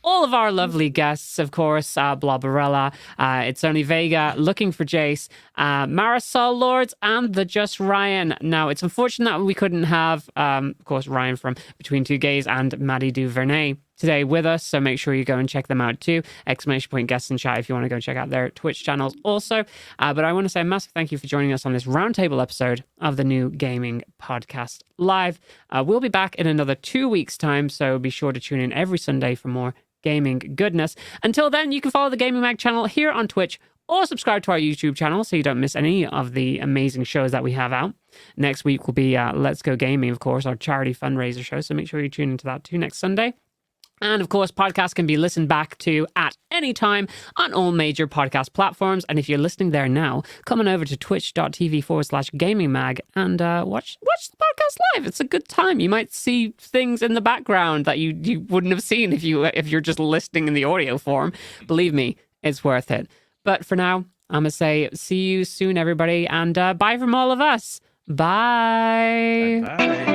All of our lovely guests, of course, Blobarella, ItsOnlyVega, LookingForJayce, MarisolLords, and TheJustRyan. Now, it's unfortunate that we couldn't have, of course, Ryan from BetweenTwoGays and MadiDuVernay today with us, so make sure you go and check them out too. ! Guests in chat if you want to go check out their Twitch channels also. But I want to say a massive thank you for joining us on this roundtable episode of the new Gaming Podcast Live. We'll be back in another 2 weeks' time, so be sure to tune in every Sunday for more gaming goodness. Until then, you can follow the Gaming Mag channel here on Twitch or subscribe to our YouTube channel so you don't miss any of the amazing shows that we have out. Next week will be Let's Go Gaming, of course, our charity fundraiser show, so make sure you tune into that too next Sunday. And of course, podcasts can be listened back to at any time on all major podcast platforms. And if you're listening there now, come on over to twitch.tv/gamingmag and watch the podcast live. It's a good time. You might see things in the background that you wouldn't have seen if you're just listening in the audio form. Believe me, it's worth it. But for now, I'm going to say see you soon, everybody. And bye from all of us. Bye. Bye.